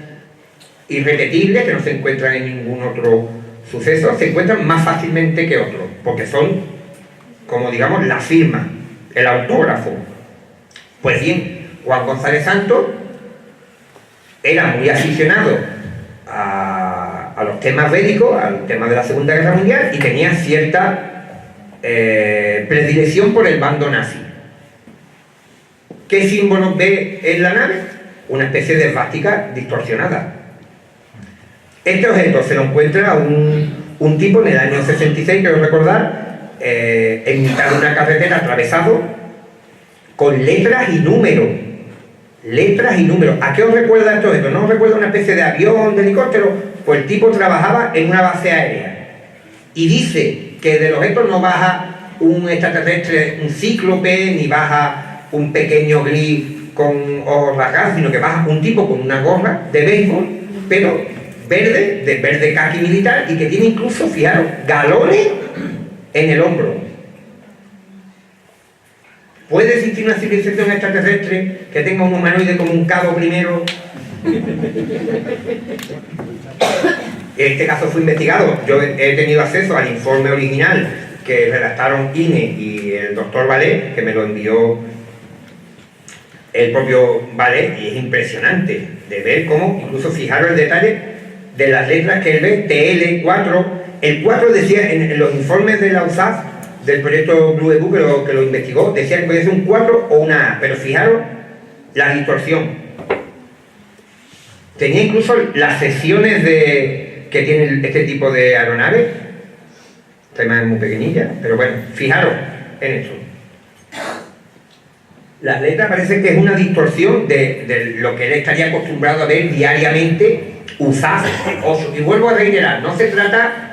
irrepetibles, que no se encuentran en ningún otro suceso, se encuentran más fácilmente que otros, porque son, como digamos, la firma, el autógrafo. Pues bien, Juan González Santos era muy aficionado a los temas bélicos, al tema de la Segunda Guerra Mundial, y tenía cierta predilección por el bando nazi. ¿Qué símbolos ve en la nave? Una especie de esvástica distorsionada. Este objeto se lo encuentra un tipo en el año 66, quiero recordar, en mitad de una carretera atravesado con letras y números. Letras y números. ¿A qué os recuerda esto? ¿No os recuerda una especie de avión, de helicóptero? Pues el tipo trabajaba en una base aérea y dice que del objeto no baja un extraterrestre, un cíclope, ni baja un pequeño gris con ojos rasgados, sino que baja un tipo con una gorra de béisbol, pero verde, de verde caqui militar, y que tiene incluso, fijaros, galones en el hombro. ¿Puede existir una civilización extraterrestre que tenga un humanoide como un cabo primero? Este caso fue investigado. Yo he tenido acceso al informe original que redactaron INE y el doctor Valé, que me lo envió el propio Valé, y es impresionante de ver cómo, incluso fijaros el detalle de las letras que él ve, TL4. El 4 decía en los informes de la USAF, del proyecto Blue Book, que lo investigó, decía que podía ser un 4 o una A, pero fijaros la distorsión. Tenía incluso las secciones que tiene este tipo de aeronaves. Esta imagen es muy pequeñilla, pero bueno, fijaros en esto. Las letras parece que es una distorsión de lo que él estaría acostumbrado a ver diariamente USAF 8. Y vuelvo a reiterar, no se trata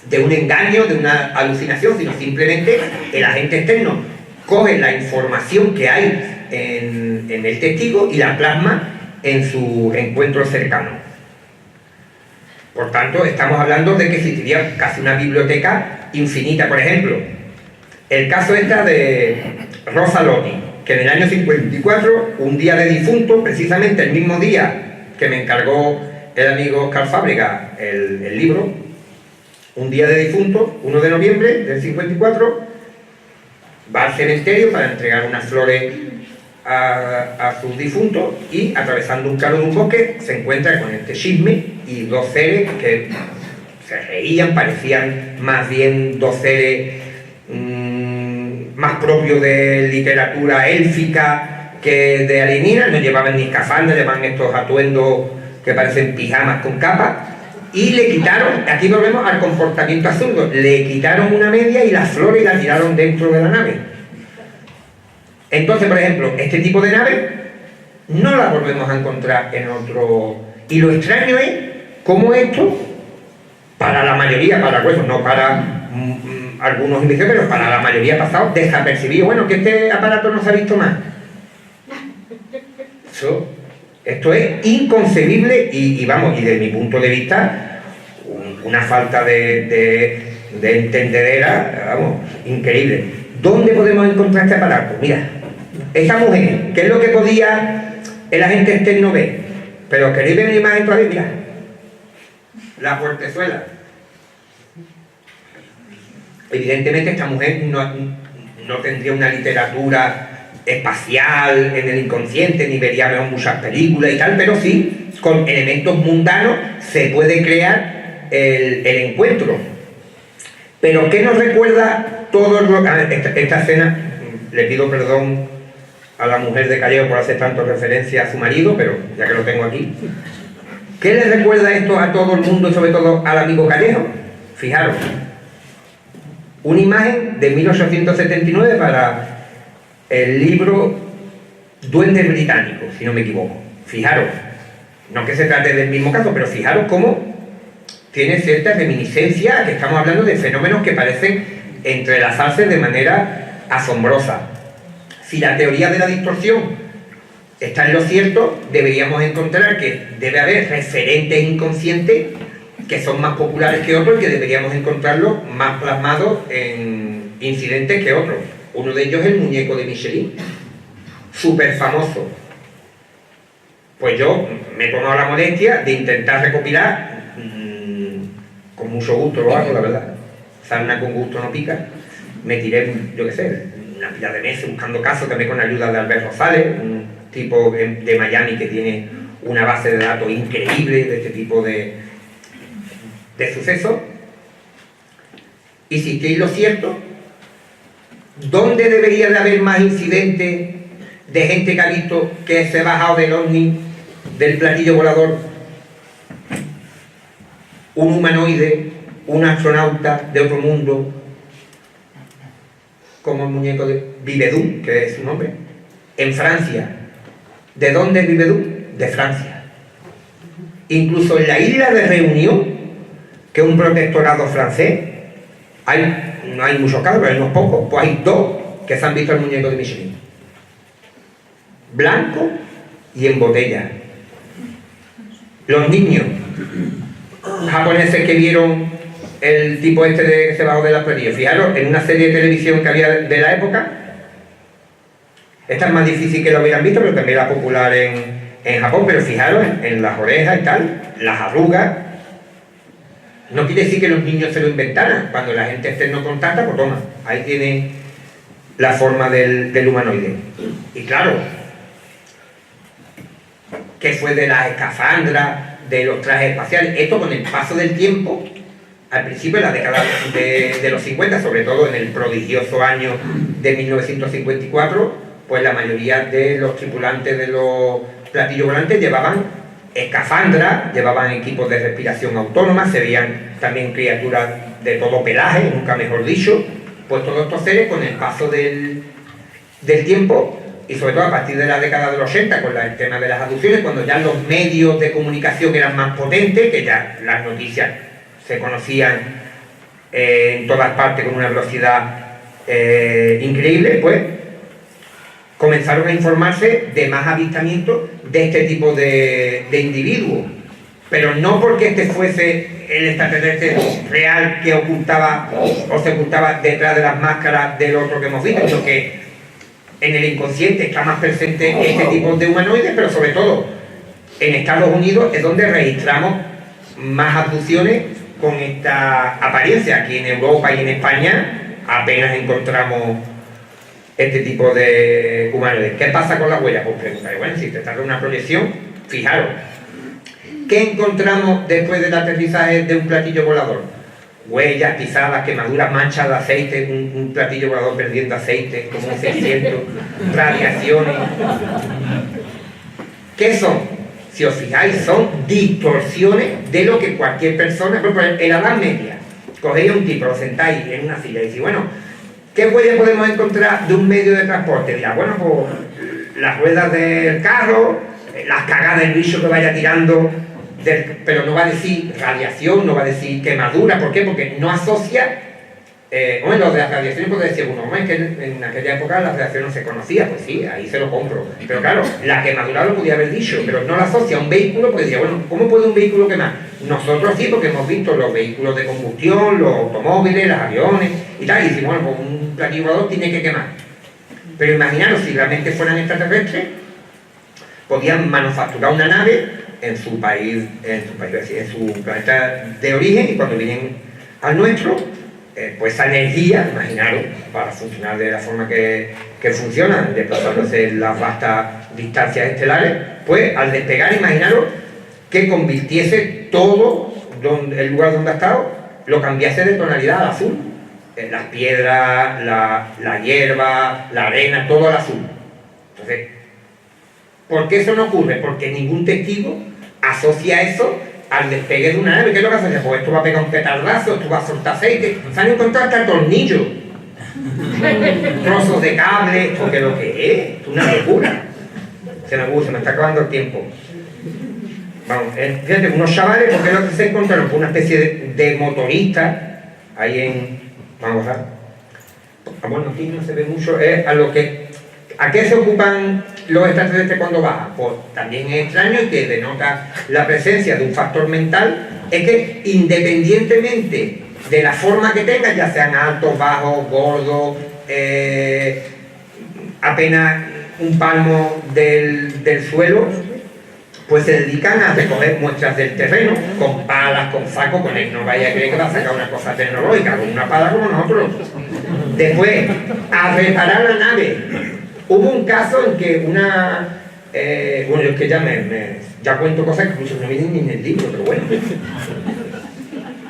de un engaño, de una alucinación, sino simplemente el agente externo coge la información que hay en el testigo y la plasma en su encuentro cercano. Por tanto, estamos hablando de que existiría casi una biblioteca infinita. Por ejemplo, el caso de Rosa Lotti, que en el año 54, un día de difunto, precisamente el mismo día que me encargó el amigo Oscar Fábrega el libro, un día de difunto, 1 de noviembre del 54, va al cementerio para entregar unas flores a sus difuntos, y atravesando un claro de un bosque se encuentra con este chisme y dos seres que se reían, parecían más bien dos seres más propios de literatura élfica que de alienígenas. No llevaban ni escafandra, llevaban estos atuendos que parecen pijamas con capas. Y le quitaron, aquí volvemos al comportamiento absurdo, le quitaron una media y las flores las tiraron dentro de la nave. Entonces, por ejemplo, este tipo de nave no la volvemos a encontrar en otro. Y lo extraño es cómo esto, para la mayoría, para pues, no para algunos investigadores, pero para la mayoría ha pasado desapercibido. Bueno, que este aparato no se ha visto más. Eso Esto es inconcebible y vamos, y desde mi punto de vista, una falta de entendedera, vamos, increíble. ¿Dónde podemos encontrar este aparato? Mira, esta mujer, ¿qué es lo que podía el agente externo ver? Pero queréis ver una imagen todavía, mira, la portezuela. Evidentemente esta mujer no tendría una literatura espacial en el inconsciente, ni veríamos muchas películas y tal, pero sí, con elementos mundanos se puede crear el encuentro. Pero ¿qué nos recuerda todo esta escena? Le pido perdón a la mujer de Callejo por hacer tanto referencia a su marido, pero ya que lo tengo aquí. ¿Qué le recuerda esto a todo el mundo y sobre todo al amigo Callejo? Fijaros, una imagen de 1879 para el libro Duendes Británicos, si no me equivoco. Fijaros, no que se trate del mismo caso, pero fijaros cómo tiene cierta reminiscencia, que estamos hablando de fenómenos que parecen entrelazarse de manera asombrosa. Si la teoría de la distorsión está en lo cierto, deberíamos encontrar que debe haber referentes inconscientes que son más populares que otros y que deberíamos encontrarlos más plasmados en incidentes que otros. Uno de ellos es el muñeco de Michelin, súper famoso. Pues yo me he tomado la molestia de intentar recopilar, con mucho gusto lo hago, la verdad. Sarna con gusto no pica. Me tiré, yo qué sé, una pila de meses buscando casos, también con ayuda de Albert Rosales, un tipo de Miami que tiene una base de datos increíble de este tipo de sucesos. Y si estáis lo cierto, ¿dónde debería de haber más incidentes de gente que ha visto que se ha bajado del ovni, del platillo volador, un humanoide, un astronauta de otro mundo, como el muñeco de Vivedú, que es su nombre, en Francia? ¿De dónde es Vivedú? De Francia. Incluso en la isla de Reunión, que es un protectorado francés, no hay muchos casos, pero hay unos pocos, pues hay dos que se han visto el muñeco de Michelin. Blanco y en botella. Los niños japoneses que vieron el tipo este de ese bajo de las perillas, fijaros, en una serie de televisión que había de la época, esta es más difícil que lo hubieran visto, pero también era popular en Japón, pero fijaros en las orejas y tal, las arrugas. No quiere decir que los niños se lo inventaran. Cuando la gente externo contacta, pues toma, ahí tiene la forma del humanoide. Y claro, ¿qué fue de las escafandras, de los trajes espaciales? Esto con el paso del tiempo, al principio de la década de los 50, sobre todo en el prodigioso año de 1954, pues la mayoría de los tripulantes de los platillos volantes llevaban escafandras, llevaban equipos de respiración autónoma, se veían también criaturas de todo pelaje, nunca mejor dicho. Pues todos estos seres, con el paso del tiempo, y sobre todo a partir de la década de los 80, con el tema de las abducciones, cuando ya los medios de comunicación eran más potentes, que ya las noticias se conocían en todas partes con una velocidad increíble, pues comenzaron a informarse de más avistamientos de este tipo de individuos. Pero no porque este fuese el extraterrestre real que ocultaba o se ocultaba detrás de las máscaras del otro que hemos visto, sino que en el inconsciente está más presente este tipo de humanoides, pero sobre todo en Estados Unidos es donde registramos más abducciones con esta apariencia. Aquí en Europa y en España apenas encontramos este tipo de humanoides. ¿Qué pasa con la huella? Pues preguntaré, bueno, si se trata de una proyección, fijaros, ¿qué encontramos después del aterrizaje de un platillo volador? Huellas, pisadas, quemaduras, manchas de aceite, un platillo volador perdiendo aceite, como 600, radiaciones. ¿Qué son? Si os fijáis, son distorsiones de lo que cualquier persona, por ejemplo, en la Edad Media, cogéis un tipo, lo sentáis en una silla y decís, bueno, ¿qué huellas podemos encontrar de un medio de transporte? Dirá, bueno, pues las ruedas del carro, las cagadas del bicho que vaya tirando, pero no va a decir radiación, no va a decir quemadura. ¿Por qué? Porque no asocia Hombre, lo de las radiaciones puede decir uno, hombre, es que en aquella época la radiación no se conocía, pues sí, ahí se lo compro. Pero claro, la quemadura lo podía haber dicho, pero no la asocia a un vehículo, pues decía, bueno, ¿cómo puede un vehículo quemar? Nosotros sí, porque hemos visto los vehículos de combustión, los automóviles, los aviones y tal, y decimos, bueno, pues un platillo volador tiene que quemar. Pero imaginaros, si realmente fueran extraterrestres, podían manufacturar una nave en su país, en su planeta de origen, y cuando vienen al nuestro, pues esa energía, imaginaros, para funcionar de la forma que funciona, desplazándose en las vastas distancias estelares, pues al despegar, imaginaros que convirtiese todo el lugar donde ha estado, lo cambiase de tonalidad al azul. Las piedras, la hierba, la arena, todo al azul. Entonces, ¿por qué eso no ocurre? Porque ningún testigo asocia eso al despegue de una nave. ¿Qué es lo que asocia? Pues esto va a pegar un petardazo, esto va a soltar aceite. Se han encontrado hasta tornillos, trozos de cable, porque lo que es una locura. Se me está acabando el tiempo. Vamos, fíjate, unos chavales, porque es lo que se encontraron, fue una especie de motorista ahí en... Vamos a ver. Bueno, aquí no se ve mucho, es ¿a qué se ocupan los extraterrestres cuando bajan? Pues también es extraño y que denota la presencia de un factor mental, es que independientemente de la forma que tengan, ya sean altos, bajos, gordos, apenas un palmo del suelo, pues se dedican a recoger muestras del terreno, con palas, con sacos, con él no vaya a creer que va a sacar una cosa tecnológica, con una pala como nosotros. Después, a reparar la nave. Hubo un caso en que bueno, yo es que ya cuento cosas que incluso no vienen ni en el libro, pero bueno.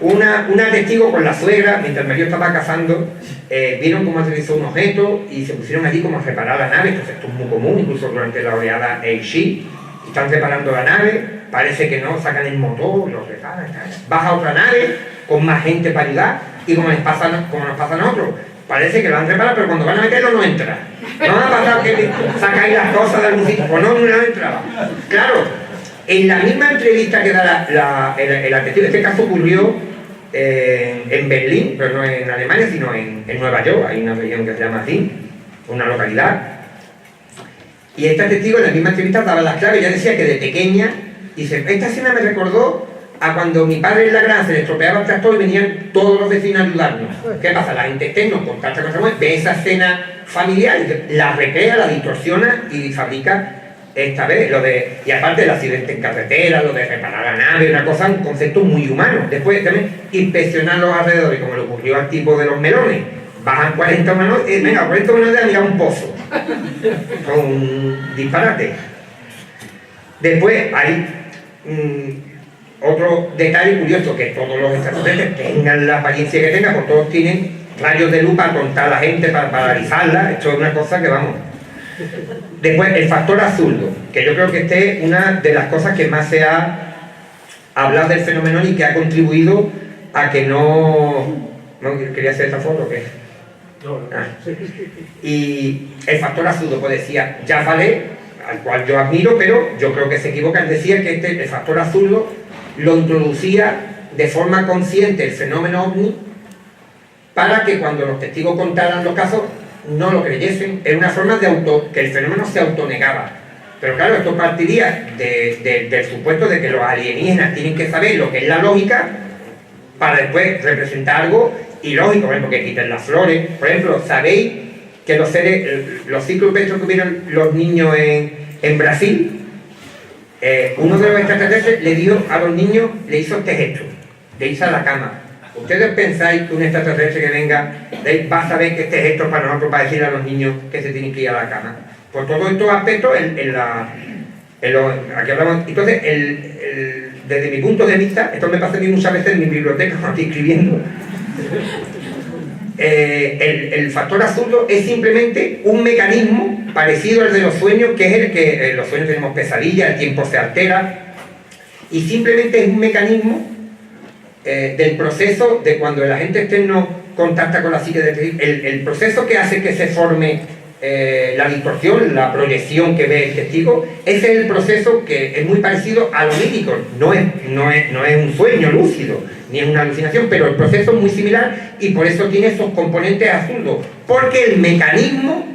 Una testigo con la suegra, mientras el marido estaba cazando, vieron cómo aterrizó un objeto y se pusieron allí como a reparar la nave. Entonces esto es muy común, incluso durante la oleada Eishi. Están reparando la nave, parece que no, sacan el motor, lo reparan, baja otra nave con más gente para ayudar, y como nos pasa a nosotros, parece que lo han reparado, pero cuando van a meterlo no entra. No ha pasado que sacáis las cosas de algún sitio, o no entraba. Claro, en la misma entrevista que da el testigo, este caso ocurrió en Berlín, pero no en Alemania, sino en Nueva York. Hay una región que se llama así, una localidad. Y esta testigo en la misma entrevista daba las claves. Ella decía que de pequeña, dice, esta escena me recordó a cuando mi padre en la granja se le estropeaba el tractor y venían todos los vecinos a ayudarnos. ¿Qué pasa? La gente externa contacta con Samuel, ve esa escena familiar, la recrea, la distorsiona y fabrica esta vez y aparte del accidente en carretera, lo de reparar la nave, una cosa, un concepto muy humano. Después también inspeccionar los alrededores, como le ocurrió al tipo de los melones. Bajan 40 humanos, venga, 40 humanos de mirar un pozo. Con un disparate. Después hay otro detalle curioso, que todos los extraterrestres tengan la apariencia que tengan, porque todos tienen rayos de luz para contar a la gente, para paralizarla. Esto es una cosa que vamos. Después, el factor absurdo, que yo creo que este es una de las cosas que más se ha hablado del fenómeno y que ha contribuido a que no quería hacer esta foto, ¿qué? Y el factor absurdo, pues decía Jacques Vallée, al cual yo admiro, pero yo creo que se equivoca. Él decía que el factor absurdo lo introducía de forma consciente el fenómeno ovni para que cuando los testigos contaran los casos no lo creyesen. Era una forma que el fenómeno se autonegaba. Pero claro, esto partiría del supuesto de que los alienígenas tienen que saber lo que es la lógica para después representar algo ilógico, por ejemplo, que quiten las flores. Por ejemplo, ¿sabéis que los cíclopes que hubieron los niños en Brasil? Uno de los extraterrestres le dio a los niños, le hizo este gesto, de irse a la cama. ¿Ustedes pensáis que un extraterrestre que venga va a saber que este gesto es para nosotros, para decir a los niños que se tienen que ir a la cama? Por todos estos aspectos, aquí hablamos. Entonces, desde mi punto de vista, esto me pasa a mí muchas veces en mi biblioteca cuando estoy escribiendo, el factor absurdo es simplemente un mecanismo parecido al de los sueños, que es el que en los sueños tenemos pesadillas, el tiempo se altera, y simplemente es un mecanismo del proceso de cuando el agente externo contacta con la psique el proceso que hace que se forme la distorsión, la proyección que ve el testigo. Ese es el proceso que es muy parecido a lo mítico. No es un sueño lúcido, ni es una alucinación, pero el proceso es muy similar y por eso tiene esos componentes absurdos, porque el mecanismo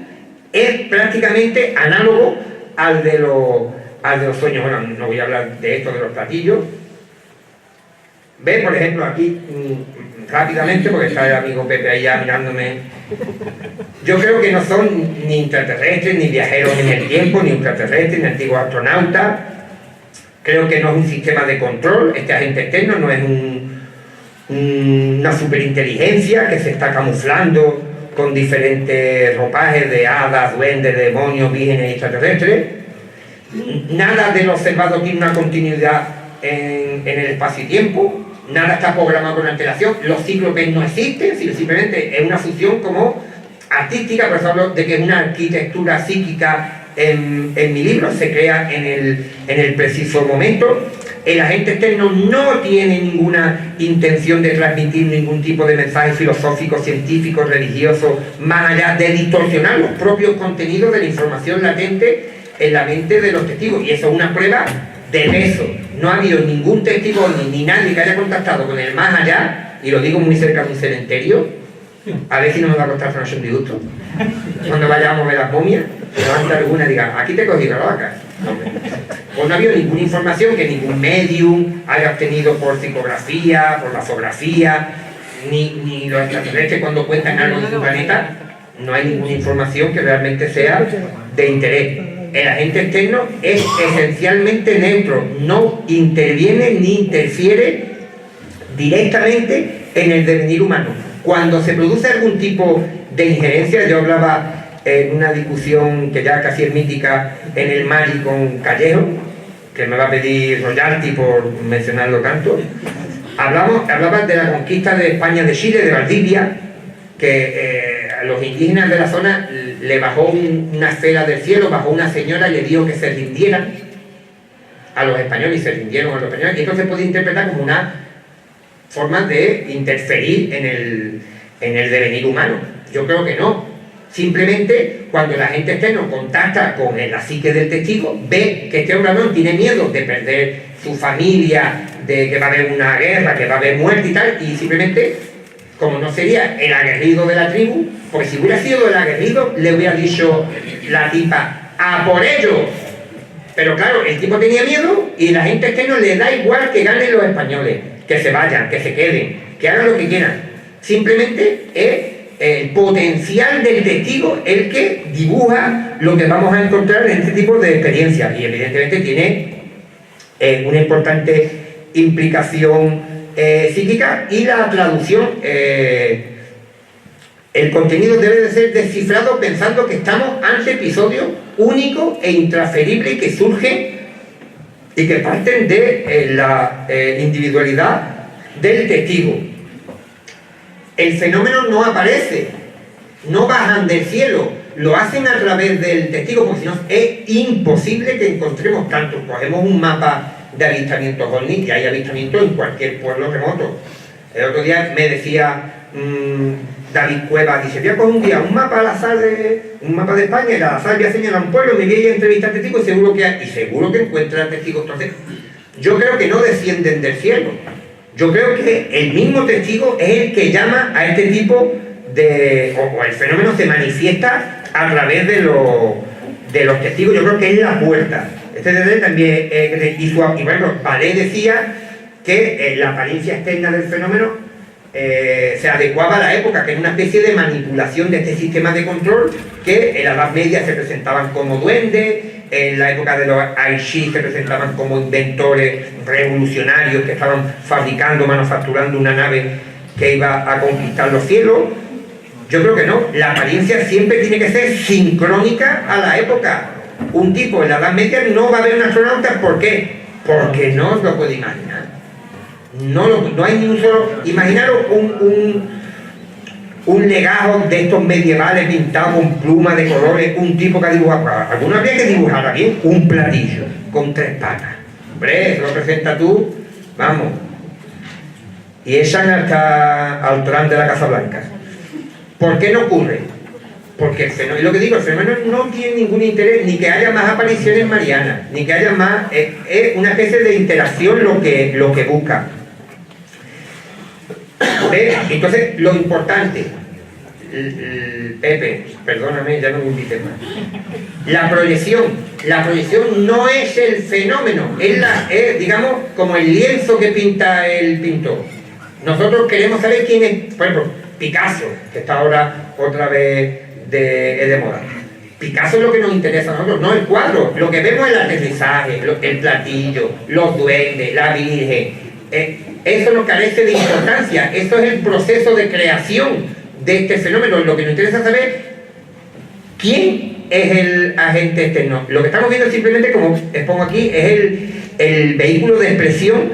es prácticamente análogo al de los sueños. Bueno, no voy a hablar de esto de los platillos. Ve, por ejemplo, aquí, rápidamente, porque está el amigo Pepe allá mirándome. Yo creo que no son ni extraterrestres, ni viajeros en el tiempo, ni extraterrestres, ni antiguos astronautas. Creo que no es un sistema de control, este agente externo no es una superinteligencia que se está camuflando con diferentes ropajes de hadas, duendes, demonios, vírgenes y extraterrestres. Nada de lo observado tiene una continuidad en el espacio y tiempo, nada está programado con antelación, los cíclopes no existen, sino simplemente es una función como artística, por eso hablo de que es una arquitectura psíquica en mi libro, se crea en el preciso momento. El agente externo no tiene ninguna intención de transmitir ningún tipo de mensaje filosófico, científico, religioso, más allá de distorsionar los propios contenidos de la información latente en la mente de los testigos, y eso es una prueba de peso. No ha habido ningún testigo ni nadie que haya contactado con el más allá, y lo digo muy cerca de un cementerio, a ver si no me va a costar un disgusto. Cuando vayamos a ver las momias, levanta alguna y diga, aquí te he cogido la vaca. Pues no ha habido ninguna información que ningún medium haya obtenido por psicografía, por vasografía, ni los extraterrestres cuando cuentan algo de su planeta, no hay ninguna información que realmente sea de interés. El agente externo es esencialmente neutro, no interviene ni interfiere directamente en el devenir humano. Cuando se produce algún tipo de injerencia, yo hablaba en una discusión que ya casi es mítica en el Mari con Callejo, que me va a pedir royalty por mencionarlo tanto. Hablaba de la conquista de España de Chile, de Valdivia, que a los indígenas de la zona le bajó una esfera del cielo, bajó una señora y le dijo que se rindieran a los españoles, y se rindieron a los españoles, y esto se puede interpretar como una forma de interferir en el devenir humano. Yo creo que no. Simplemente cuando el agente externo contacta con la psique del testigo, ve que este hombre no tiene miedo de perder su familia, de que va a haber una guerra, que va a haber muerte y tal, y simplemente, como no sería el aguerrido de la tribu, porque si hubiera sido el aguerrido, le hubiera dicho la tipa, ¡a por ello! Pero claro, el tipo tenía miedo y el agente externo le da igual que ganen los españoles, que se vayan, que se queden, que hagan lo que quieran. Simplemente es el potencial del testigo el que dibuja lo que vamos a encontrar en este tipo de experiencias, y evidentemente tiene una importante implicación psíquica, y la traducción, el contenido debe de ser descifrado pensando que estamos ante episodios únicos e intransferibles que surgen y que parten de la individualidad del testigo. El fenómeno no aparece, no bajan del cielo, lo hacen a través del testigo, porque si no es imposible que encontremos tanto. Cogemos un mapa de avistamientos ovni, y hay avistamientos en cualquier pueblo remoto. El otro día me decía David Cuevas, dice, voy a coger un día un mapa al azar un mapa de España, y al azar voy a señalar un pueblo, me voy a entrevistar testigos y seguro que encuentran testigos. Entonces, yo creo que no descienden del cielo. Yo creo que el mismo testigo es el que llama a este tipo de... o el fenómeno se manifiesta a través de los testigos. Yo creo que es la puerta. Este desde también... y bueno, Vallée decía que la apariencia externa del fenómeno se adecuaba a la época, que era una especie de manipulación de este sistema de control, que en la Edad Media se presentaban como duendes, en la época de los Aishi se presentaban como inventores revolucionarios que estaban fabricando, manufacturando una nave que iba a conquistar los cielos. Yo creo que no, la apariencia siempre tiene que ser sincrónica a la época. Un tipo en la Edad Media no va a ver un astronauta, ¿por qué? Porque no os lo puede imaginar. No hay ni un solo... Imaginaros un legajo de estos medievales pintado con plumas de colores, un tipo que ha dibujado, alguna habría que dibujar bien un platillo con 3 patas. Hombre, eso lo presenta tú, vamos. Y echan hasta al Trump de la Casa Blanca. ¿Por qué no ocurre? Porque el fenómeno, lo que digo, el fenómeno no tiene ningún interés, ni que haya más apariciones marianas, ni que haya más, es una especie de interacción lo que busca. ¿Ves? Entonces, lo importante, Pepe, perdóname, ya no me invites más. La proyección no es el fenómeno, es, digamos, como el lienzo que pinta el pintor. Nosotros queremos saber quién es, por ejemplo, Picasso, que está ahora otra vez de moda. Picasso es lo que nos interesa a nosotros, no el cuadro. Lo que vemos es el aterrizaje, el platillo, los duendes, la Virgen. Eso no carece de importancia, eso es el proceso de creación de este fenómeno. Lo que nos interesa saber quién es el agente externo. Lo que estamos viendo simplemente, como expongo aquí, es el vehículo de expresión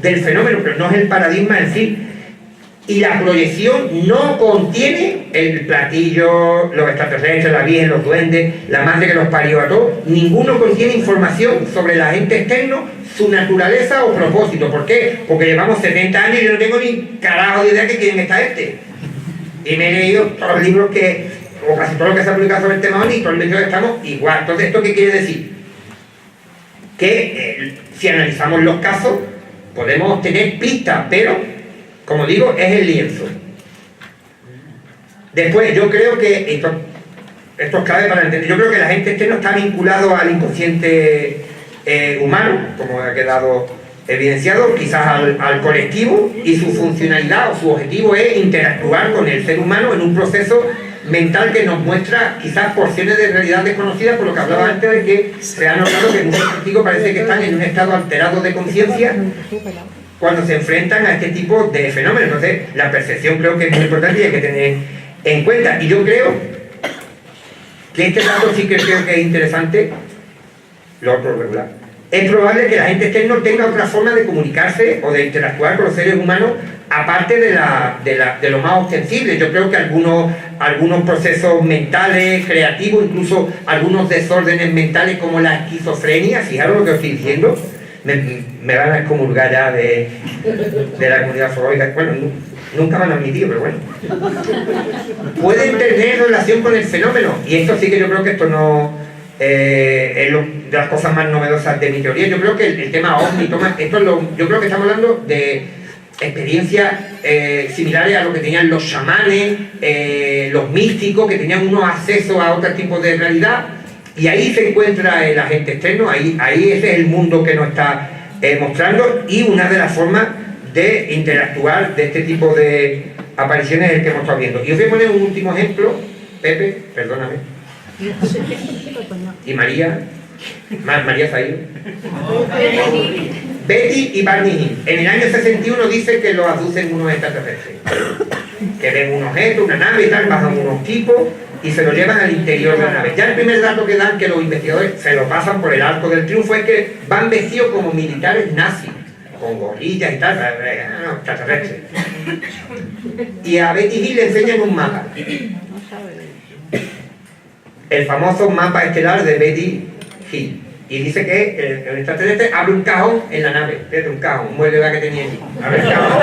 del fenómeno, pero no es el paradigma en sí. Y la proyección no contiene el platillo, los extraterrestres, la Virgen, los duendes, la madre que los parió a todos. Ninguno contiene información sobre el agente externo, su naturaleza o propósito. ¿Por qué? Porque llevamos 70 años y yo no tengo ni carajo de idea de quién está este. Y me he leído todos los libros o casi todo lo que se ha publicado sobre el tema OVNI, y todos los libros estamos igual. Entonces, ¿esto qué quiere decir? Que si analizamos los casos, podemos obtener pistas, pero como digo, es el lienzo. Después, yo creo que esto es clave para entender. Yo creo que el agente externo está vinculado al inconsciente humano, como ha quedado evidenciado, quizás al colectivo, y su funcionalidad o su objetivo es interactuar con el ser humano en un proceso mental que nos muestra quizás porciones de realidad desconocidas, por lo que hablaba antes de que se ha notado que muchos testigos parece que están en un estado alterado de conciencia cuando se enfrentan a este tipo de fenómenos. Entonces, la percepción creo que es muy importante y hay que tener en cuenta. Y yo creo que este dato sí que creo que es interesante, lo otro regular. Es probable que la gente externo tenga otra forma de comunicarse o de interactuar con los seres humanos, aparte de lo más ostensible. Yo creo que algunos procesos mentales, creativos, incluso algunos desórdenes mentales como la esquizofrenia, fijaros lo que os estoy diciendo, me van a excomulgar ya de la comunidad zoológica. Bueno, nunca me han admitido, pero bueno. Pueden tener relación con el fenómeno, y esto sí que yo creo que esto no es de las cosas más novedosas de mi teoría. Yo creo que el tema OVNI, yo creo que estamos hablando de experiencias similares a lo que tenían los chamanes, los místicos, que tenían unos accesos a otro tipo de realidad. Y ahí se encuentra el agente externo, ahí ese es el mundo que nos está mostrando, y una de las formas de interactuar de este tipo de apariciones es el que hemos estado viendo. Y os voy a poner un último ejemplo, Pepe, perdóname, y María Zahir, Betty y Barney Hill. En el año 61 dice que lo aducen unos extraterrestres, que ven un objeto, una nave y tal, bajan unos tipos y se lo llevan al interior de la nave. Ya el primer dato que dan, que los investigadores se lo pasan por el arco del triunfo, es que van vestidos como militares nazis, con gorrillas y tal, no, extraterrestres. Y a Betty Hill le enseñan un mapa, el famoso mapa estelar de Betty Hill, y dice que el extraterrestre abre un cajón en la nave, desde un cajón, un mueble que tenía allí, abre el cajón,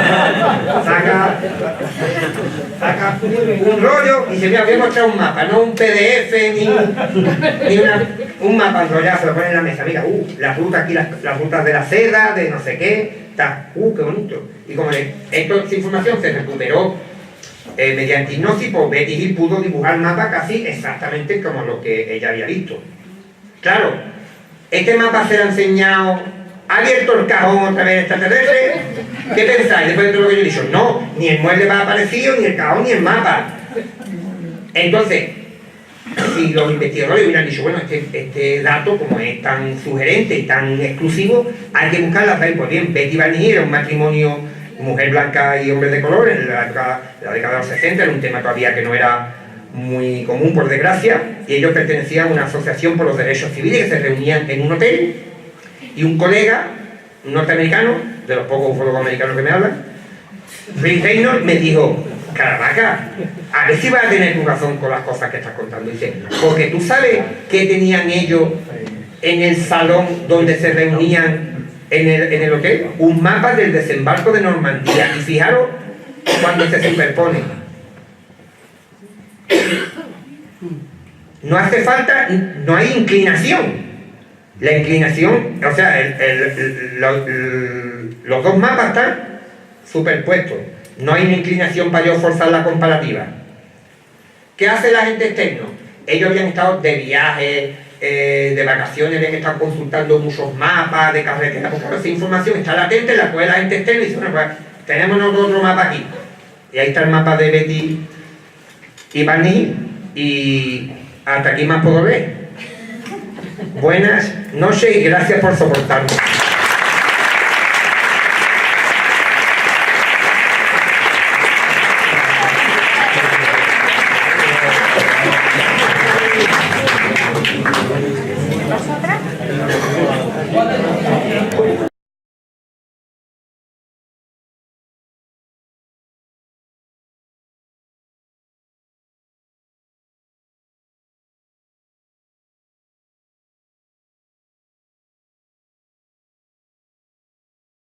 saca un rollo y se me había mostrado un mapa, no un PDF ni un mapa enrollado, se lo pone en la mesa. Mira, las rutas aquí, las rutas de la seda, de no sé qué, está, qué bonito. Y como esta información se recuperó mediante hipnosis, pues Betty Hill pudo dibujar el mapa casi exactamente como lo que ella había visto. Claro, este mapa se lo ha enseñado, ¿ha abierto el cajón otra vez extraterrestre? ¿Qué pensáis después de todo lo que yo he dicho? No, ni el mueble va aparecido, ni el cajón, ni el mapa. Entonces, si los investigadores hubieran dicho, bueno, este dato, como es tan sugerente y tan exclusivo, hay que buscar las raíces. Pues bien, Betty y Barney Hill era un matrimonio, mujer blanca y hombre de color, en la década de los 60, era un tema todavía que no era muy común, por desgracia, y ellos pertenecían a una asociación por los derechos civiles que se reunían en un hotel, y un colega, un norteamericano, de los pocos ufólogos americanos que me hablan, Rick Reynolds, me dijo, Caravaca, a ver si vas a tener tu razón con las cosas que estás contando. Dice, porque tú sabes qué tenían ellos en el salón donde se reunían en el hotel, un mapa del desembarco de Normandía, y fijaros cuando se superponen. No hace falta, no hay inclinación. La inclinación, o sea, los dos mapas están superpuestos. No hay una inclinación para yo forzar la comparativa. ¿Qué hace la gente externo? Ellos habían estado de viaje, de vacaciones, habían estado consultando muchos mapas de carretera, porque esa información está latente, la cual la gente externa y dice, bueno, pues tenemos nosotros otro mapa aquí. Y ahí está el mapa de Betty y Barney, y hasta aquí más puedo ver. Buenas noches y gracias por soportarme.